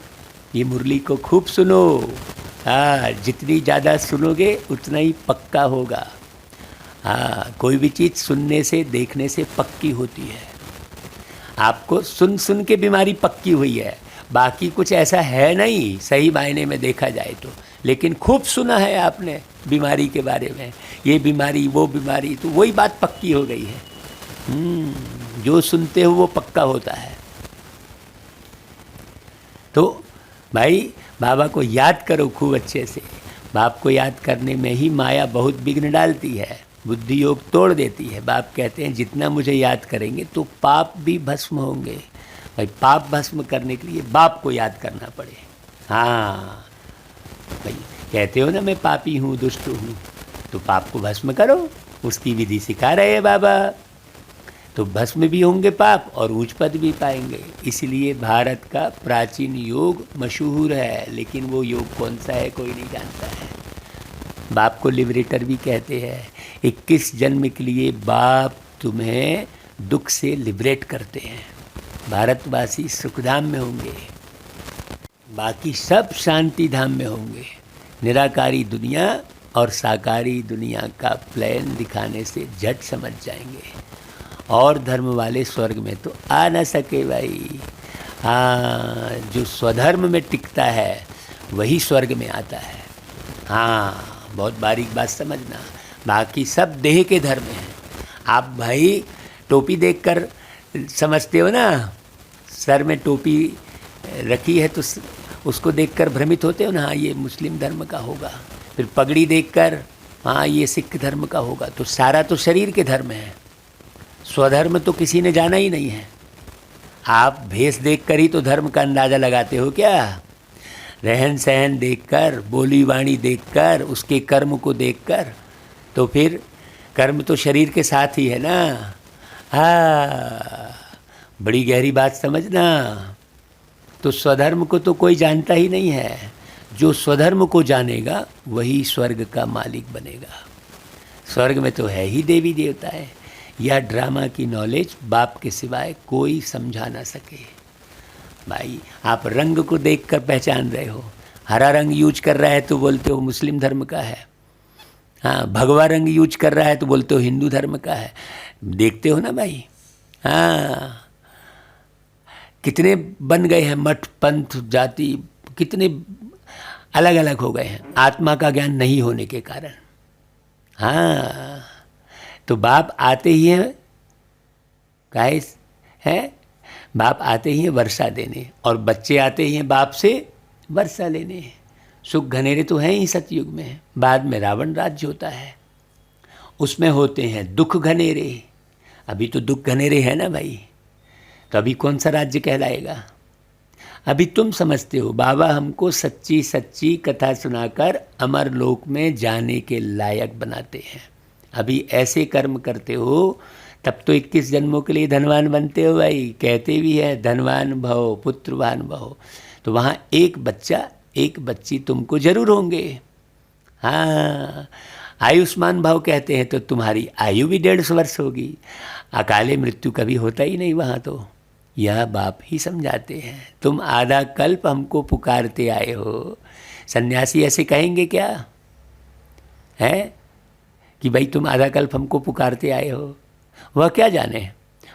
ये मुरली को खूब सुनो। हाँ, जितनी ज़्यादा सुनोगे उतना ही पक्का होगा। हाँ, कोई भी चीज़ सुनने से, देखने से पक्की होती है। आपको सुन सुन के बीमारी पक्की हुई है, बाकी कुछ ऐसा है नहीं सही मायने में देखा जाए तो। लेकिन खूब सुना है आपने बीमारी के बारे में, ये बीमारी वो बीमारी, तो वही बात पक्की हो गई है। जो सुनते हो वो पक्का होता है। तो भाई बाबा को याद करो खूब अच्छे से। बाप को याद करने में ही माया बहुत विघ्न डालती है, बुद्धि योग तोड़ देती है। बाप कहते हैं जितना मुझे याद करेंगे तो पाप भी भस्म होंगे। भाई पाप भस्म करने के लिए बाप को याद करना पड़े। हाँ भाई कहते हो ना मैं पापी हूँ, दुष्ट हूँ, तो पाप को भस्म करो, उसकी विधि सिखा रहे हैं बाबा। तो भस्म भी होंगे पाप और ऊंच पद भी पाएंगे। इसलिए भारत का प्राचीन योग मशहूर है, लेकिन वो योग कौन सा है कोई नहीं जानता है। बाप को लिबरेटर भी कहते हैं। 21 जन्म के लिए बाप तुम्हें दुख से लिबरेट करते हैं। भारतवासी सुखधाम में होंगे, बाकी सब शांति धाम में होंगे। निराकारी दुनिया और साकारी दुनिया का प्लान दिखाने से झट समझ जाएंगे। और धर्म वाले स्वर्ग में तो आ ना सके भाई। हाँ, जो स्वधर्म में टिकता है वही स्वर्ग में आता है। हाँ, बहुत बारीक बात समझना। बाकी सब देह के धर्म हैं। आप भाई टोपी देखकर समझते हो ना, सर में टोपी रखी है तो उसको देखकर भ्रमित होते हो ना, हाँ ये मुस्लिम धर्म का होगा। फिर पगड़ी देखकर हाँ ये सिख धर्म का होगा। तो सारा तो शरीर के धर्म है, स्वधर्म तो किसी ने जाना ही नहीं है। आप भेष देखकर ही तो धर्म का अंदाज़ा लगाते हो क्या? रहन सहन देखकर, बोली वाणी देखकर, उसके कर्म को देखकर, तो फिर कर्म तो शरीर के साथ ही है ना। हाँ, बड़ी गहरी बात समझना। तो स्वधर्म को तो कोई जानता ही नहीं है। जो स्वधर्म को जानेगा वही स्वर्ग का मालिक बनेगा। स्वर्ग में तो है ही देवी देवता है। यह ड्रामा की नॉलेज बाप के सिवाय कोई समझा ना सके। भाई आप रंग को देखकर पहचान रहे हो। हरा रंग यूज कर रहा है तो बोलते हो मुस्लिम धर्म का है। हाँ, भगवा रंग यूज कर रहा है तो बोलते हो हिंदू धर्म का है। देखते हो ना भाई। हाँ, कितने बन गए हैं मठ, पंथ, जाति, कितने अलग अलग हो गए हैं आत्मा का ज्ञान नहीं होने के कारण। हाँ, तो बाप आते ही हैं, काहे हैं, बाप आते ही हैं वर्षा देने, और बच्चे आते ही हैं बाप से वर्षा लेने। सुख घनेरे तो हैं ही सतयुग में। बाद में रावण राज्य होता है, उसमें होते हैं दुख घनेरे। अभी तो दुख घनेरे है ना भाई, तो अभी कौन सा राज्य कहलाएगा? अभी तुम समझते हो बाबा हमको सच्ची सच्ची कथा सुनाकर अमर लोक में जाने के लायक बनाते हैं। अभी ऐसे कर्म करते हो तब तो 21 जन्मों के लिए धनवान बनते हो भाई। कहते भी है धनवान भव पुत्रवान भव। तो वहाँ एक बच्चा एक बच्ची तुमको जरूर होंगे। हाँ, आयुष्मान भाव कहते हैं तो तुम्हारी आयु भी 150 वर्ष होगी। अकाले मृत्यु कभी होता ही नहीं वहाँ। तो यह बाप ही समझाते हैं। तुम आधा कल्प हमको पुकारते आए हो। सन्यासी ऐसे कहेंगे क्या है कि भाई तुम आधा कल्प हमको पुकारते आए हो? वह क्या जाने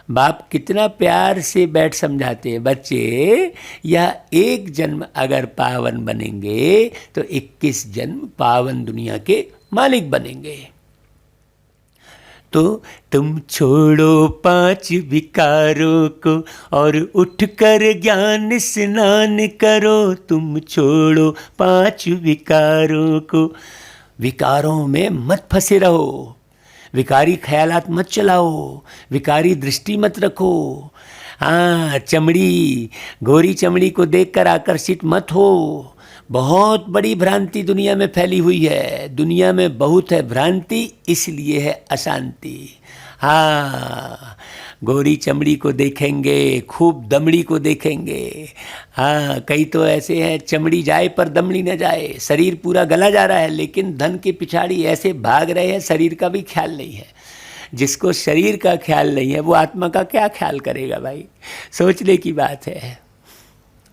बाप कितना प्यार से बैठ समझाते हैं। बच्चे, यह एक जन्म अगर पावन बनेंगे तो 21 जन्म पावन दुनिया के मालिक बनेंगे। तो तुम छोड़ो 5 विकारों को और उठकर ज्ञान स्नान करो। तुम छोड़ो 5 विकारों को। विकारों में मत फंसे रहो, विकारी ख्यालात मत चलाओ, विकारी दृष्टि मत रखो। हाँ, चमड़ी, गोरी चमड़ी को देखकर आकर्षित मत हो। बहुत बड़ी भ्रांति दुनिया में फैली हुई है। दुनिया में बहुत है भ्रांति, इसलिए है अशांति। हाँ, गोरी चमड़ी को देखेंगे, खूब दमड़ी को देखेंगे। हाँ, कई तो ऐसे हैं चमड़ी जाए पर दमड़ी न जाए, शरीर पूरा गला जा रहा है लेकिन धन के पिछाड़ी ऐसे भाग रहे हैं, शरीर का भी ख्याल नहीं है। जिसको शरीर का ख्याल नहीं है वो आत्मा का क्या ख्याल करेगा भाई? सोचने की बात है।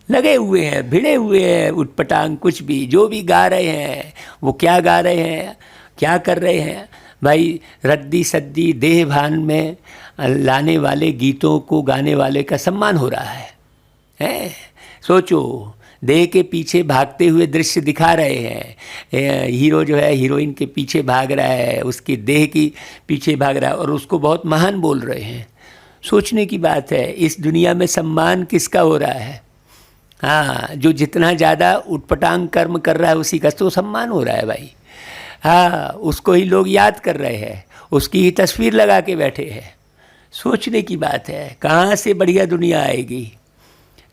लगे हुए हैं, भिड़े हुए हैं, उटपटांग कुछ भी, जो भी गा रहे हैं वो क्या गा रहे हैं, क्या कर रहे हैं भाई? रद्दी सद्दी देह भान में लाने वाले गीतों को गाने वाले का सम्मान हो रहा है। सोचो, देह के पीछे भागते हुए दृश्य दिखा रहे हैं, हीरो जो है हीरोइन के पीछे भाग रहा है, उसकी देह की पीछे भाग रहा है और उसको बहुत महान बोल रहे हैं। सोचने की बात है, इस दुनिया में सम्मान किसका हो रहा है? हाँ, जो जितना ज़्यादा उटपटांग कर्म कर रहा है उसी का तो सम्मान हो रहा है भाई। हाँ, उसको ही लोग याद कर रहे हैं, उसकी ही तस्वीर लगा के बैठे हैं। सोचने की बात है, कहाँ से बढ़िया दुनिया आएगी?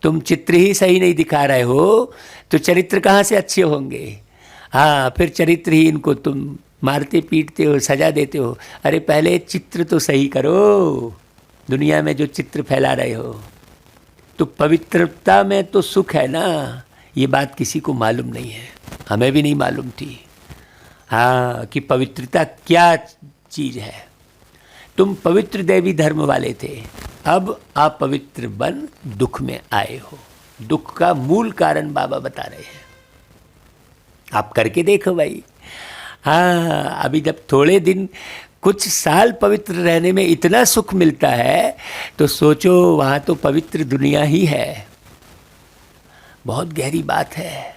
तुम चित्र ही सही नहीं दिखा रहे हो तो चरित्र कहाँ से अच्छे होंगे? हाँ, फिर चरित्रहीन को तुम मारते पीटते हो, सजा देते हो। अरे पहले चित्र तो सही करो, दुनिया में जो चित्र फैला रहे हो। तो पवित्रता में तो सुख है ना, ये बात किसी को मालूम नहीं है, हमें भी नहीं मालूम थी। हाँ, कि पवित्रता क्या चीज़ है। तुम पवित्र देवी धर्म वाले थे, अब आप पवित्र बन दुख में आए हो। दुख का मूल कारण बाबा बता रहे हैं, आप करके देखो भाई। हाँ, अभी जब थोड़े दिन कुछ साल पवित्र रहने में इतना सुख मिलता है तो सोचो वहाँ तो पवित्र दुनिया ही है। बहुत गहरी बात है,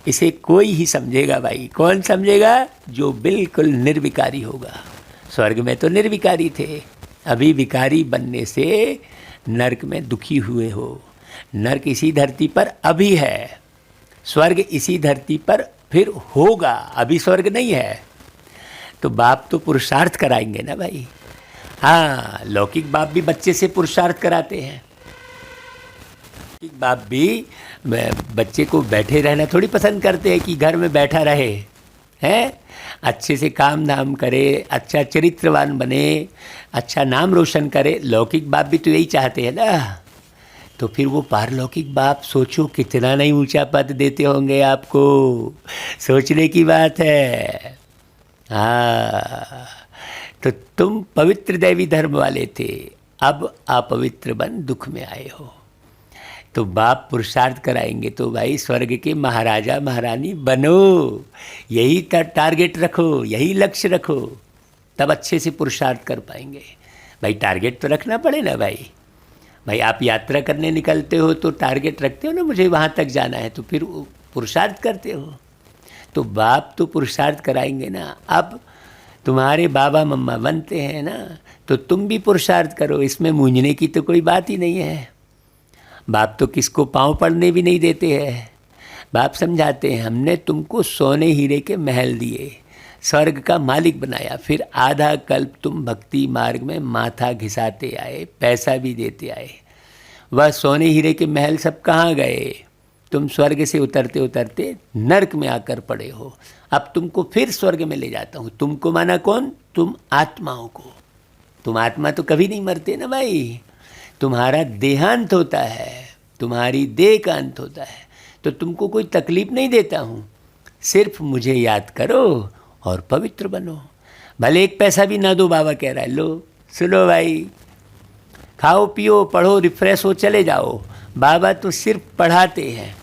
इसे कोई ही समझेगा भाई। कौन समझेगा? जो बिल्कुल निर्विकारी होगा। स्वर्ग में तो निर्विकारी थे, अभी विकारी बनने से नरक में दुखी हुए हो। नरक इसी धरती पर अभी है, स्वर्ग इसी धरती पर फिर होगा, अभी स्वर्ग नहीं है। तो बाप तो पुरुषार्थ कराएंगे ना भाई। हाँ, लौकिक बाप भी बच्चे से पुरुषार्थ कराते हैं। लौकिक बाप भी बच्चे को बैठे रहना थोड़ी पसंद करते हैं कि घर में बैठा रहे, हैं? अच्छे से काम धाम करे, अच्छा चरित्रवान बने, अच्छा नाम रोशन करे। लौकिक बाप भी तो यही चाहते हैं ना। तो फिर वो पारलौकिक बाप सोचो कितना नहीं ऊंचा पद देते होंगे आपको। सोचने की बात है। हाँ, तो तुम पवित्र देवी धर्म वाले थे, अब अपवित्र बन दुख में आए हो। तो बाप पुरुषार्थ कराएंगे तो भाई स्वर्ग के महाराजा महारानी बनो। यही टारगेट रखो, यही लक्ष्य रखो, तब अच्छे से पुरुषार्थ कर पाएंगे। भाई टारगेट तो रखना पड़े ना भाई। भाई आप यात्रा करने निकलते हो तो टारगेट रखते हो ना, मुझे वहाँ तक जाना है, तो फिर पुरुषार्थ करते हो। तो बाप तो पुरुषार्थ कराएंगे ना। अब तुम्हारे बाबा मम्मा बनते हैं ना, तो तुम भी पुरुषार्थ करो, इसमें मूंझने की तो कोई बात ही नहीं है। बाप तो किसको पाँव पड़ने भी नहीं देते हैं। बाप समझाते हैं, हमने तुमको सोने हीरे के महल दिए, स्वर्ग का मालिक बनाया, फिर आधा कल्प तुम भक्ति मार्ग में माथा घिसाते आए, पैसा भी देते आए। वह सोने हीरे के महल सब कहाँ गए? तुम स्वर्ग से उतरते उतरते नरक में आकर पड़े हो। अब तुमको फिर स्वर्ग में ले जाता हूँ। तुमको माना कौन? तुम आत्माओं को। तुम आत्मा तो कभी नहीं मरते ना भाई। तुम्हारा देहांत होता है, तुम्हारी देह का अंत होता है, तो तुमको कोई तकलीफ नहीं देता हूँ। सिर्फ मुझे याद करो और पवित्र बनो। भले एक पैसा भी ना दो, बाबा कह रहा है, लो सुनो भाई, खाओ पियो पढ़ो रिफ्रेश हो चले जाओ। बाबा तो सिर्फ पढ़ाते हैं,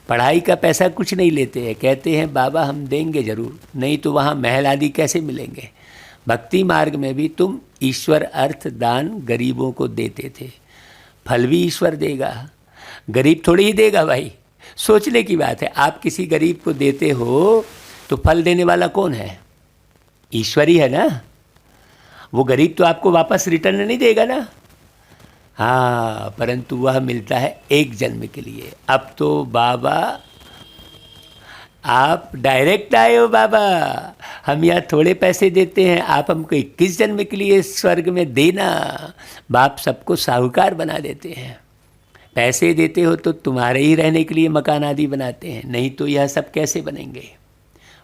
पढ़ाई का पैसा कुछ नहीं लेते हैं। कहते हैं बाबा हम देंगे ज़रूर, नहीं तो वहाँ महल आदि कैसे मिलेंगे। भक्ति मार्ग में भी तुम ईश्वर अर्थ दान गरीबों को देते थे, फल भी ईश्वर देगा, गरीब थोड़ी ही देगा भाई। सोचने की बात है, आप किसी गरीब को देते हो तो फल देने वाला कौन है? ईश्वर ही है ना। वो गरीब तो आपको वापस रिटर्न नहीं देगा ना। हाँ, परंतु वह मिलता है एक जन्म के लिए। अब तो बाबा आप डायरेक्ट आए हो बाबा, हम यहाँ थोड़े पैसे देते हैं, आप हमको 21 जन्म के लिए स्वर्ग में देना। बाप सबको साहूकार बना देते हैं। पैसे देते हो तो तुम्हारे ही रहने के लिए मकान आदि बनाते हैं, नहीं तो यह सब कैसे बनेंगे।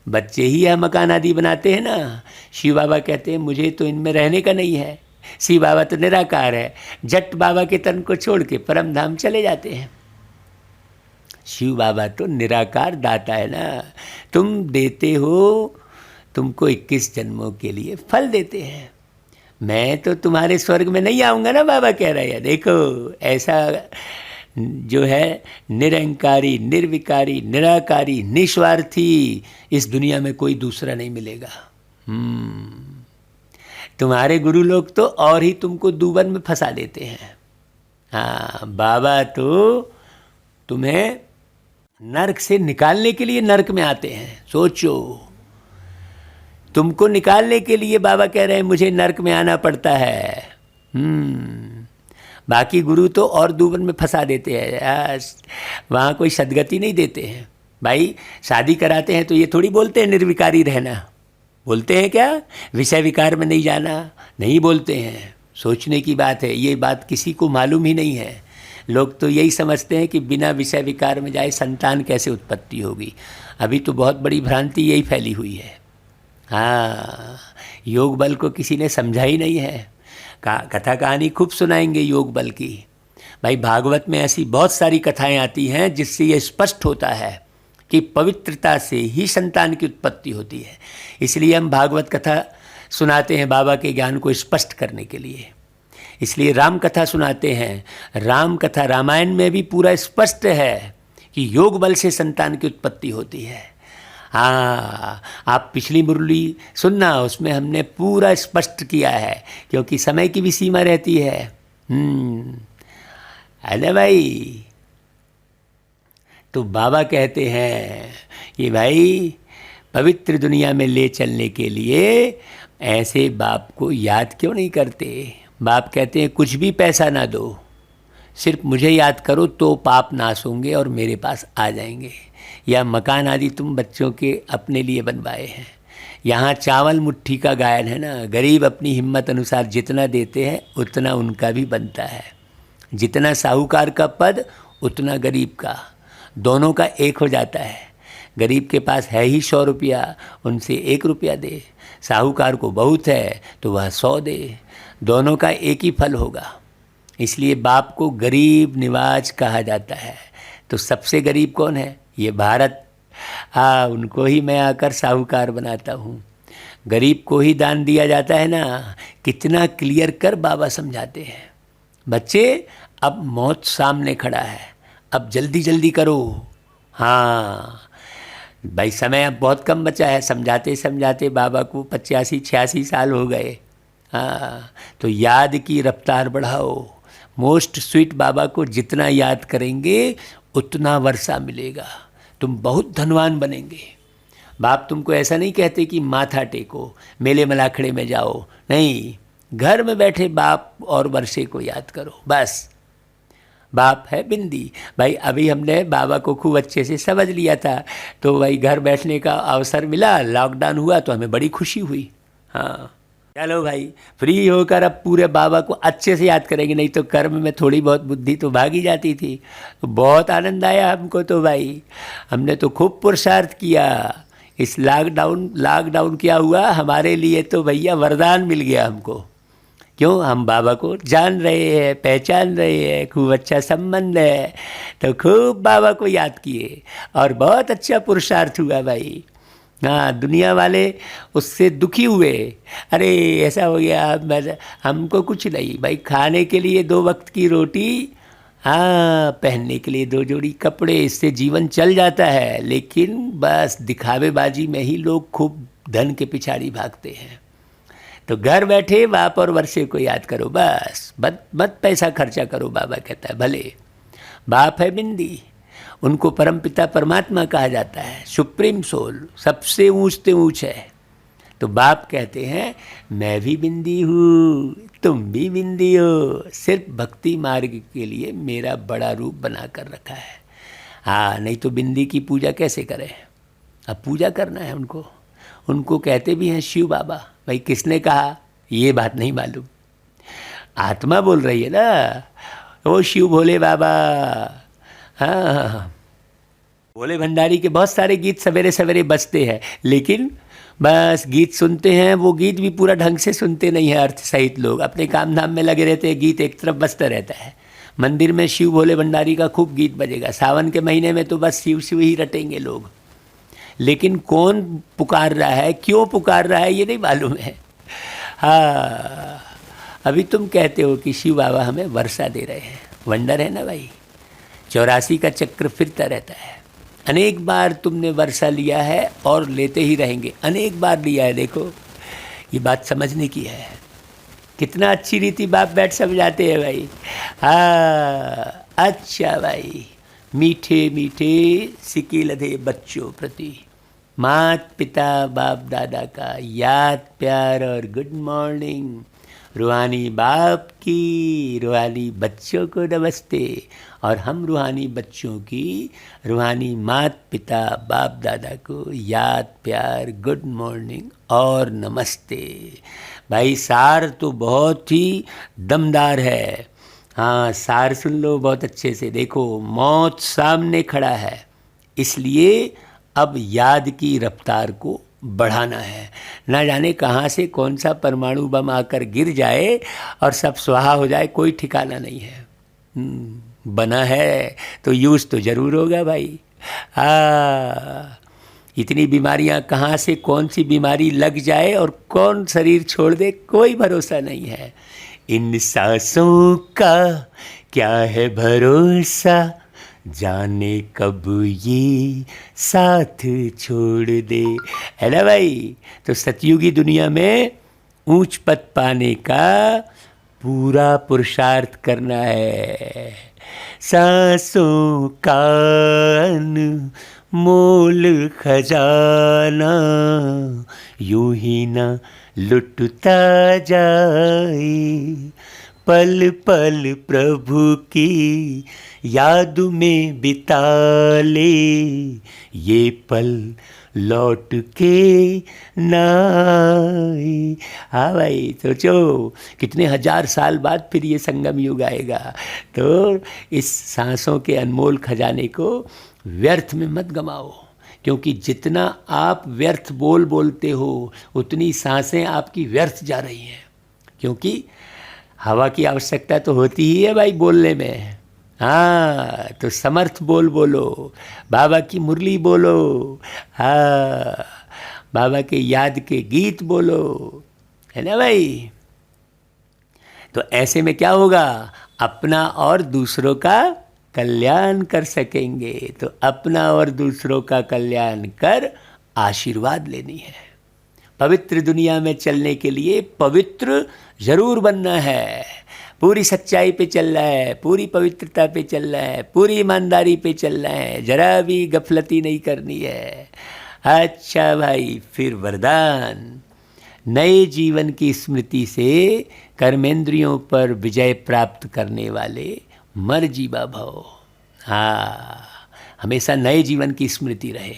बच्चे ही यह मकान आदि बनाते हैं ना। शिव बाबा कहते हैं मुझे तो इनमें रहने का नहीं है। शिव बाबा तो निराकार है, जट बाबा के तन को छोड़ के परम धाम चले जाते हैं। शिव बाबा तो निराकार दाता है ना। तुम देते हो, तुमको 21 जन्मों के लिए फल देते हैं। मैं तो तुम्हारे स्वर्ग में नहीं आऊँगा ना, बाबा कह रहे हैं। देखो ऐसा जो है निरंकारी, निर्विकारी, निराकारी, निस्वार्थी, इस दुनिया में कोई दूसरा नहीं मिलेगा। तुम्हारे गुरु लोग तो और ही तुमको दूबन में फंसा देते हैं। हाँ, बाबा तो तुम्हें नरक से निकालने के लिए नरक में आते हैं। सोचो, तुमको निकालने के लिए बाबा कह रहे हैं मुझे नरक में आना पड़ता है। बाकी गुरु तो और दूवन में फंसा देते हैं, वहाँ कोई सदगति नहीं देते हैं। भाई शादी कराते हैं तो ये थोड़ी बोलते हैं निर्विकारी रहना, बोलते हैं क्या विषय विकार में नहीं जाना, नहीं बोलते हैं। सोचने की बात है, ये बात किसी को मालूम ही नहीं है। लोग तो यही समझते हैं कि बिना विषय विकार में जाए संतान कैसे उत्पत्ति होगी। अभी तो बहुत बड़ी भ्रांति यही फैली हुई है। हाँ, योग बल को किसी ने समझा ही नहीं है। कथा कहानी खूब सुनाएंगे योग बल की। भाई भागवत में ऐसी बहुत सारी कथाएं आती हैं जिससे ये स्पष्ट होता है कि पवित्रता से ही संतान की उत्पत्ति होती है। इसलिए हम भागवत कथा सुनाते हैं बाबा के ज्ञान को स्पष्ट करने के लिए। इसलिए राम कथा सुनाते हैं। राम कथा रामायण में भी पूरा स्पष्ट है कि योग बल से संतान की उत्पत्ति होती है। हाँ, आप पिछली मुरली सुनना, उसमें हमने पूरा स्पष्ट किया है, क्योंकि समय की भी सीमा रहती है। है ना भाई। तो बाबा कहते हैं कि भाई पवित्र दुनिया में ले चलने के लिए ऐसे बाप को याद क्यों नहीं करते। बाप कहते हैं कुछ भी पैसा ना दो, सिर्फ मुझे याद करो तो पाप नाश होंगे और मेरे पास आ जाएंगे। या मकान आदि तुम बच्चों के अपने लिए बनवाए हैं। यहाँ चावल मुट्ठी का गायन है ना, गरीब अपनी हिम्मत अनुसार जितना देते हैं उतना उनका भी बनता है। जितना साहूकार का पद उतना गरीब का, दोनों का एक हो जाता है। गरीब के पास है ही 100 रुपया, उनसे 1 रुपया दे। साहूकार को बहुत है तो वह 100 दे, दोनों का एक ही फल होगा। इसलिए बाप को गरीब निवाज कहा जाता है। तो सबसे गरीब कौन है? ये भारत। हाँ, उनको ही मैं आकर साहूकार बनाता हूँ। गरीब को ही दान दिया जाता है ना। कितना क्लियर कर बाबा समझाते हैं। बच्चे, अब मौत सामने खड़ा है, अब जल्दी जल्दी करो। हाँ भाई, समय अब बहुत कम बचा है। समझाते समझाते बाबा को 85-86 साल हो गए। हाँ, तो याद की रफ्तार बढ़ाओ। मोस्ट स्वीट बाबा को जितना याद करेंगे उतना वर्षा मिलेगा, तुम बहुत धनवान बनेंगे। बाप तुमको ऐसा नहीं कहते कि माथा टेको, मेले मलाखड़े में जाओ, नहीं, घर में बैठे बाप और वर्षे को याद करो बस। बाप है बिंदी। भाई अभी हमने बाबा को खूब अच्छे से समझ लिया था, तो भाई घर बैठने का अवसर मिला, लॉकडाउन हुआ तो हमें बड़ी खुशी हुई। हाँ चलो भाई, फ्री होकर अब पूरे बाबा को अच्छे से याद करेंगे, नहीं तो कर्म में थोड़ी बहुत बुद्धि तो भागी जाती थी। तो बहुत आनंद आया हमको। तो भाई हमने तो खूब पुरुषार्थ किया। इस लॉकडाउन क्या हुआ हमारे लिए, तो भैया वरदान मिल गया हमको। क्यों? हम बाबा को जान रहे हैं, पहचान रहे हैं, खूब अच्छा संबंध है, तो खूब बाबा को याद किए और बहुत अच्छा पुरुषार्थ हुआ भाई। हाँ, दुनिया वाले उससे दुखी हुए, अरे ऐसा हो गया, हमको कुछ नहीं भाई, खाने के लिए 2 वक्त की रोटी, हाँ पहनने के लिए 2 जोड़ी कपड़े, इससे जीवन चल जाता है। लेकिन बस दिखावेबाजी में ही लोग खूब धन के पिछाड़ी भागते हैं। तो घर बैठे बाप और वर्षे को याद करो बस, मत पैसा खर्चा करो। बाबा कहता है भले। बाप है बिंदी, उनको परमपिता परमात्मा कहा जाता है, सुप्रीम सोल, सबसे ऊंचते ऊंच है। तो बाप कहते हैं मैं भी बिंदी हूँ, तुम भी बिंदी हो, सिर्फ भक्ति मार्ग के लिए मेरा बड़ा रूप बना कर रखा है। हाँ, नहीं तो बिंदी की पूजा कैसे करें? अब पूजा करना है उनको। उनको कहते भी हैं शिव बाबा। भाई किसने कहा ये बात नहीं मालूम, आत्मा बोल रही है ना, वो शिव भोले बाबा। हाँ, भोले भंडारी के बहुत सारे गीत सवेरे सवेरे बजते हैं, लेकिन बस गीत सुनते हैं, वो गीत भी पूरा ढंग से सुनते नहीं है अर्थ सहित। लोग अपने काम धाम में लगे रहते हैं, गीत एक तरफ बजता रहता है। मंदिर में शिव भोले भंडारी का खूब गीत बजेगा। सावन के महीने में तो बस शिव शिव ही रटेंगे लोग, लेकिन कौन पुकार रहा है, क्यों पुकार रहा है, ये नहीं मालूम है। हाँ, अभी तुम कहते हो कि शिव बाबा हमें वर्षा दे रहे हैं, वंडर है ना भाई। 84 का चक्र फिरता रहता है। अनेक बार तुमने वर्षा लिया है और लेते ही रहेंगे, अनेक बार लिया है। देखो, ये बात समझने की है। कितना अच्छी रीति बाप बैठ समझाते हैं भाई। हाँ अच्छा भाई, मीठे मीठे सिके लधे बच्चों प्रति मात पिता बाप दादा का याद प्यार और गुड मॉर्निंग। रूहानी बाप की रूहानी बच्चों को नमस्ते और हम रूहानी बच्चों की रूहानी मात पिता बाप दादा को याद प्यार गुड मॉर्निंग और नमस्ते। भाई सार तो बहुत ही दमदार है। हाँ, सार सुन लो बहुत अच्छे से। देखो, मौत सामने खड़ा है, इसलिए अब याद की रफ्तार को बढ़ाना है। ना जाने कहाँ से कौन सा परमाणु बम आकर गिर जाए और सब स्वाहा हो जाए, कोई ठिकाना नहीं है। बना है तो यूज़ तो ज़रूर होगा भाई। इतनी बीमारियां कहाँ से कौन सी बीमारी लग जाए और कौन शरीर छोड़ दे, कोई भरोसा नहीं है। इन सांसों का क्या है भरोसा, जाने कब ये साथ छोड़ दे, है ना भाई। तो सतयुगी दुनिया में ऊंच पद पाने का पूरा पुरुषार्थ करना है। सांसों का मोल खजाना यूं ही ना लुटता जाए, पल पल प्रभु की याद में बिता ले, ये पल लौट के ना आए। हाँ भाई, सोचो कितने हजार साल बाद फिर ये संगम युग आएगा। तो इस सांसों के अनमोल खजाने को व्यर्थ में मत गमाओ, क्योंकि जितना आप व्यर्थ बोलते हो उतनी सांसें आपकी व्यर्थ जा रही हैं। क्योंकि हवा की आवश्यकता तो होती ही है भाई बोलने में। हाँ, तो समर्थ बोलो, बाबा की मुरली बोलो, हाँ, बाबा के याद के गीत बोलो, है ना भाई। तो ऐसे में क्या होगा, अपना और दूसरों का कल्याण कर सकेंगे। तो अपना और दूसरों का कल्याण कर आशीर्वाद लेनी है। पवित्र दुनिया में चलने के लिए पवित्र जरूर बनना है। पूरी सच्चाई पे चल रहा है, पूरी पवित्रता पे चल रहा है, पूरी ईमानदारी पे चल रहा है, जरा भी गफलती नहीं करनी है। अच्छा भाई, फिर वरदान, नए जीवन की स्मृति से कर्मेंद्रियों पर विजय प्राप्त करने वाले मर्जीवा भव। हाँ, हमेशा नए जीवन की स्मृति रहे।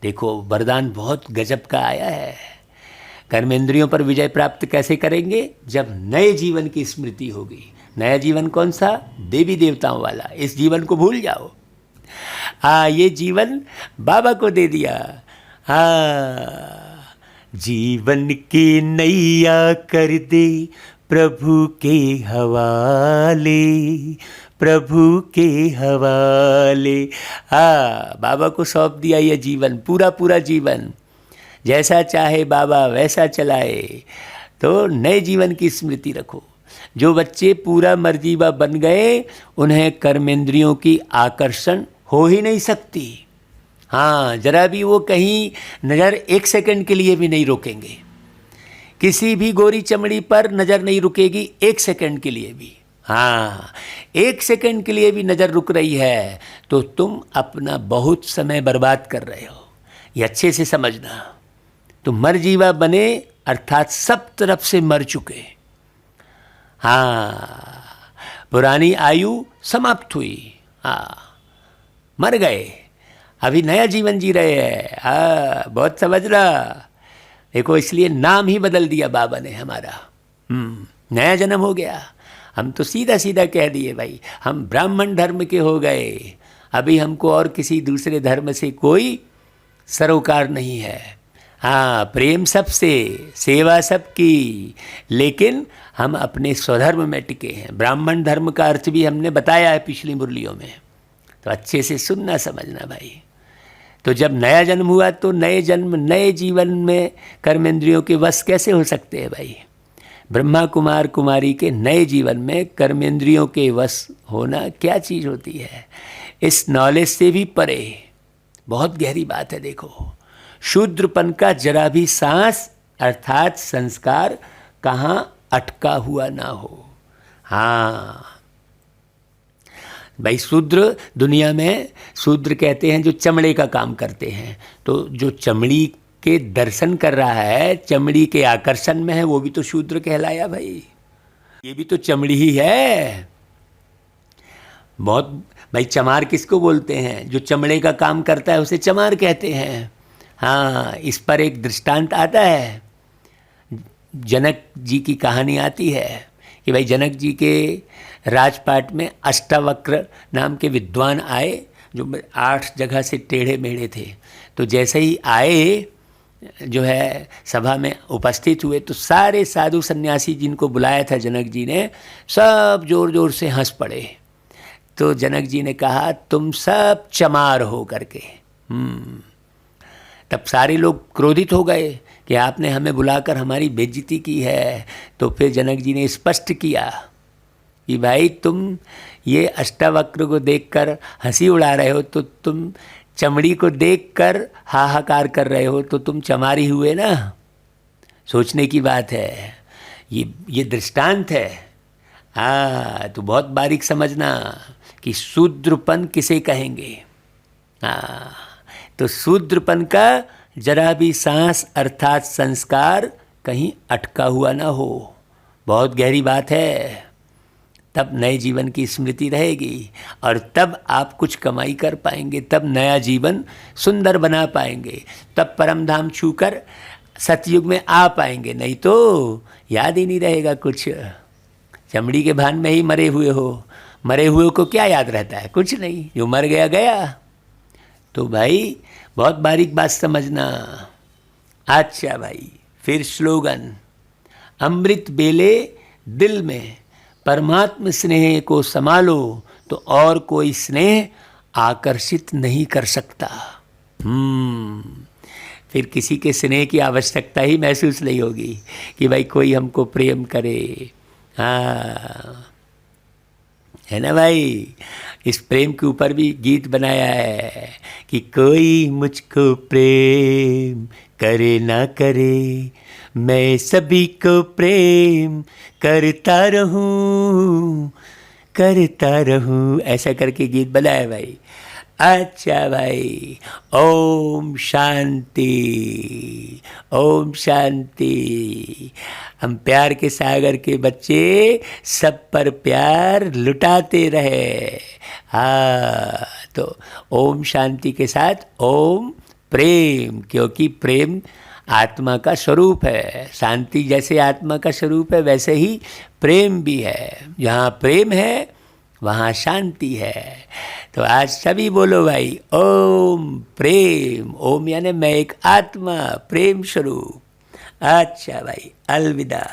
देखो, वरदान बहुत गजब का आया है। कर्मेंद्रियों पर विजय प्राप्त कैसे करेंगे, जब नए जीवन की स्मृति होगी। नया जीवन कौन सा, देवी देवताओं वाला। इस जीवन को भूल जाओ। ये जीवन बाबा को दे दिया। जीवन की नैया कर दे प्रभु के हवाले, प्रभु के हवाले। बाबा को सौंप दिया ये जीवन, पूरा जीवन। जैसा चाहे बाबा वैसा चलाए। तो नए जीवन की स्मृति रखो। जो बच्चे पूरा मर्जीवा बन गए, उन्हें कर्मेंद्रियों की आकर्षण हो ही नहीं सकती। हाँ, जरा भी वो कहीं नज़र एक सेकंड के लिए भी नहीं रोकेंगे। किसी भी गोरी चमड़ी पर नज़र नहीं रुकेगी एक सेकंड के लिए भी। हाँ, एक सेकंड के लिए भी नज़र रुक रही है तो तुम अपना बहुत समय बर्बाद कर रहे हो। ये अच्छे से समझना। तो मरजीवा बने अर्थात सब तरफ से मर चुके। हाँ, पुरानी आयु समाप्त हुई। मर गए, अभी नया जीवन जी रहे हैं। बहुत समझ रहा। देखो, इसलिए नाम ही बदल दिया बाबा ने हमारा। नया जन्म हो गया। हम तो सीधा सीधा कह दिए भाई, हम ब्राह्मण धर्म के हो गए। अभी हमको और किसी दूसरे धर्म से कोई सरोकार नहीं है। प्रेम सबसे, सेवा सबकी, लेकिन हम अपने स्वधर्म में टिके हैं। ब्राह्मण धर्म का अर्थ भी हमने बताया है पिछली मुरलियों में। तो अच्छे से सुनना समझना भाई। तो जब नया जन्म हुआ तो नए जन्म नए जीवन में कर्मेंद्रियों के वश कैसे हो सकते हैं भाई। ब्रह्मा कुमार कुमारी के नए जीवन में कर्मेंद्रियों के वश होना क्या चीज़ होती है, इस नॉलेज से भी परे। बहुत गहरी बात है। देखो, शूद्रपन का जरा भी सांस अर्थात संस्कार कहाँ अटका हुआ ना हो। भाई शूद्र दुनिया में, शूद्र कहते हैं जो चमड़े का काम करते हैं, तो जो चमड़ी के दर्शन कर रहा है, चमड़ी के आकर्षण में है, वो भी तो शूद्र कहलाया भाई। ये भी तो चमड़ी ही है। बहुत भाई, चमार किसको बोलते हैं? जो चमड़े का काम करता है उसे चमार कहते हैं। हाँ, इस पर एक दृष्टांत आता है। जनक जी की कहानी आती है कि भाई जनक जी के राजपाट में अष्टावक्र नाम के विद्वान आए, जो 8 जगह से टेढ़े मेढ़े थे। तो जैसे ही आए, जो है सभा में उपस्थित हुए, तो सारे साधु सन्यासी जिनको बुलाया था जनक जी ने, सब जोर जोर से हंस पड़े। तो जनक जी ने कहा, तुम सब चमार हो करके। तब सारे लोग क्रोधित हो गए कि आपने हमें बुलाकर हमारी बेइज्जती की है। तो फिर जनक जी ने स्पष्ट किया कि भाई, तुम ये अष्टावक्र को देखकर हंसी उड़ा रहे हो, तो तुम चमड़ी को देखकर हाहाकार कर रहे हो, तो तुम चमारी हुए ना। सोचने की बात है, ये दृष्टांत है। हाँ, तो बहुत बारीक समझना कि शूद्रपन किसे कहेंगे। हाँ, तो शूद्रपन का जरा भी सांस अर्थात संस्कार कहीं अटका हुआ ना हो। बहुत गहरी बात है। तब नए जीवन की स्मृति रहेगी और तब आप कुछ कमाई कर पाएंगे, तब नया जीवन सुंदर बना पाएंगे, तब परम धाम छूकर सतयुग में आ पाएंगे। नहीं तो याद ही नहीं रहेगा कुछ। चमड़ी के भान में ही मरे हुए हो। मरे हुए को क्या याद रहता है? कुछ नहीं, जो मर गया गया। तो भाई बहुत बारीक बात समझना। अच्छा भाई, फिर स्लोगन, अमृत बेले दिल में परमात्म स्नेह को संभालो, तो और कोई स्नेह आकर्षित नहीं कर सकता। फिर किसी के स्नेह की आवश्यकता ही महसूस नहीं होगी कि भाई कोई हमको प्रेम करे। हाँ, है ना भाई। इस प्रेम के ऊपर भी गीत बनाया है कि कोई मुझको प्रेम करे ना करे, मैं सभी को प्रेम करता रहूं, ऐसा करके गीत बनाया भाई। अच्छा भाई, ओम शांति, ओम शांति। हम प्यार के सागर के बच्चे सब पर प्यार लुटाते रहे। हाँ, तो ओम शांति के साथ ओम प्रेम, क्योंकि प्रेम आत्मा का स्वरूप है। शांति जैसे आत्मा का स्वरूप है, वैसे ही प्रेम भी है। जहाँ प्रेम है वहाँ शांति है। तो आज सभी बोलो भाई, ओम प्रेम। ओम यानी मैं एक आत्मा, प्रेम स्वरूप। अच्छा भाई, अलविदा।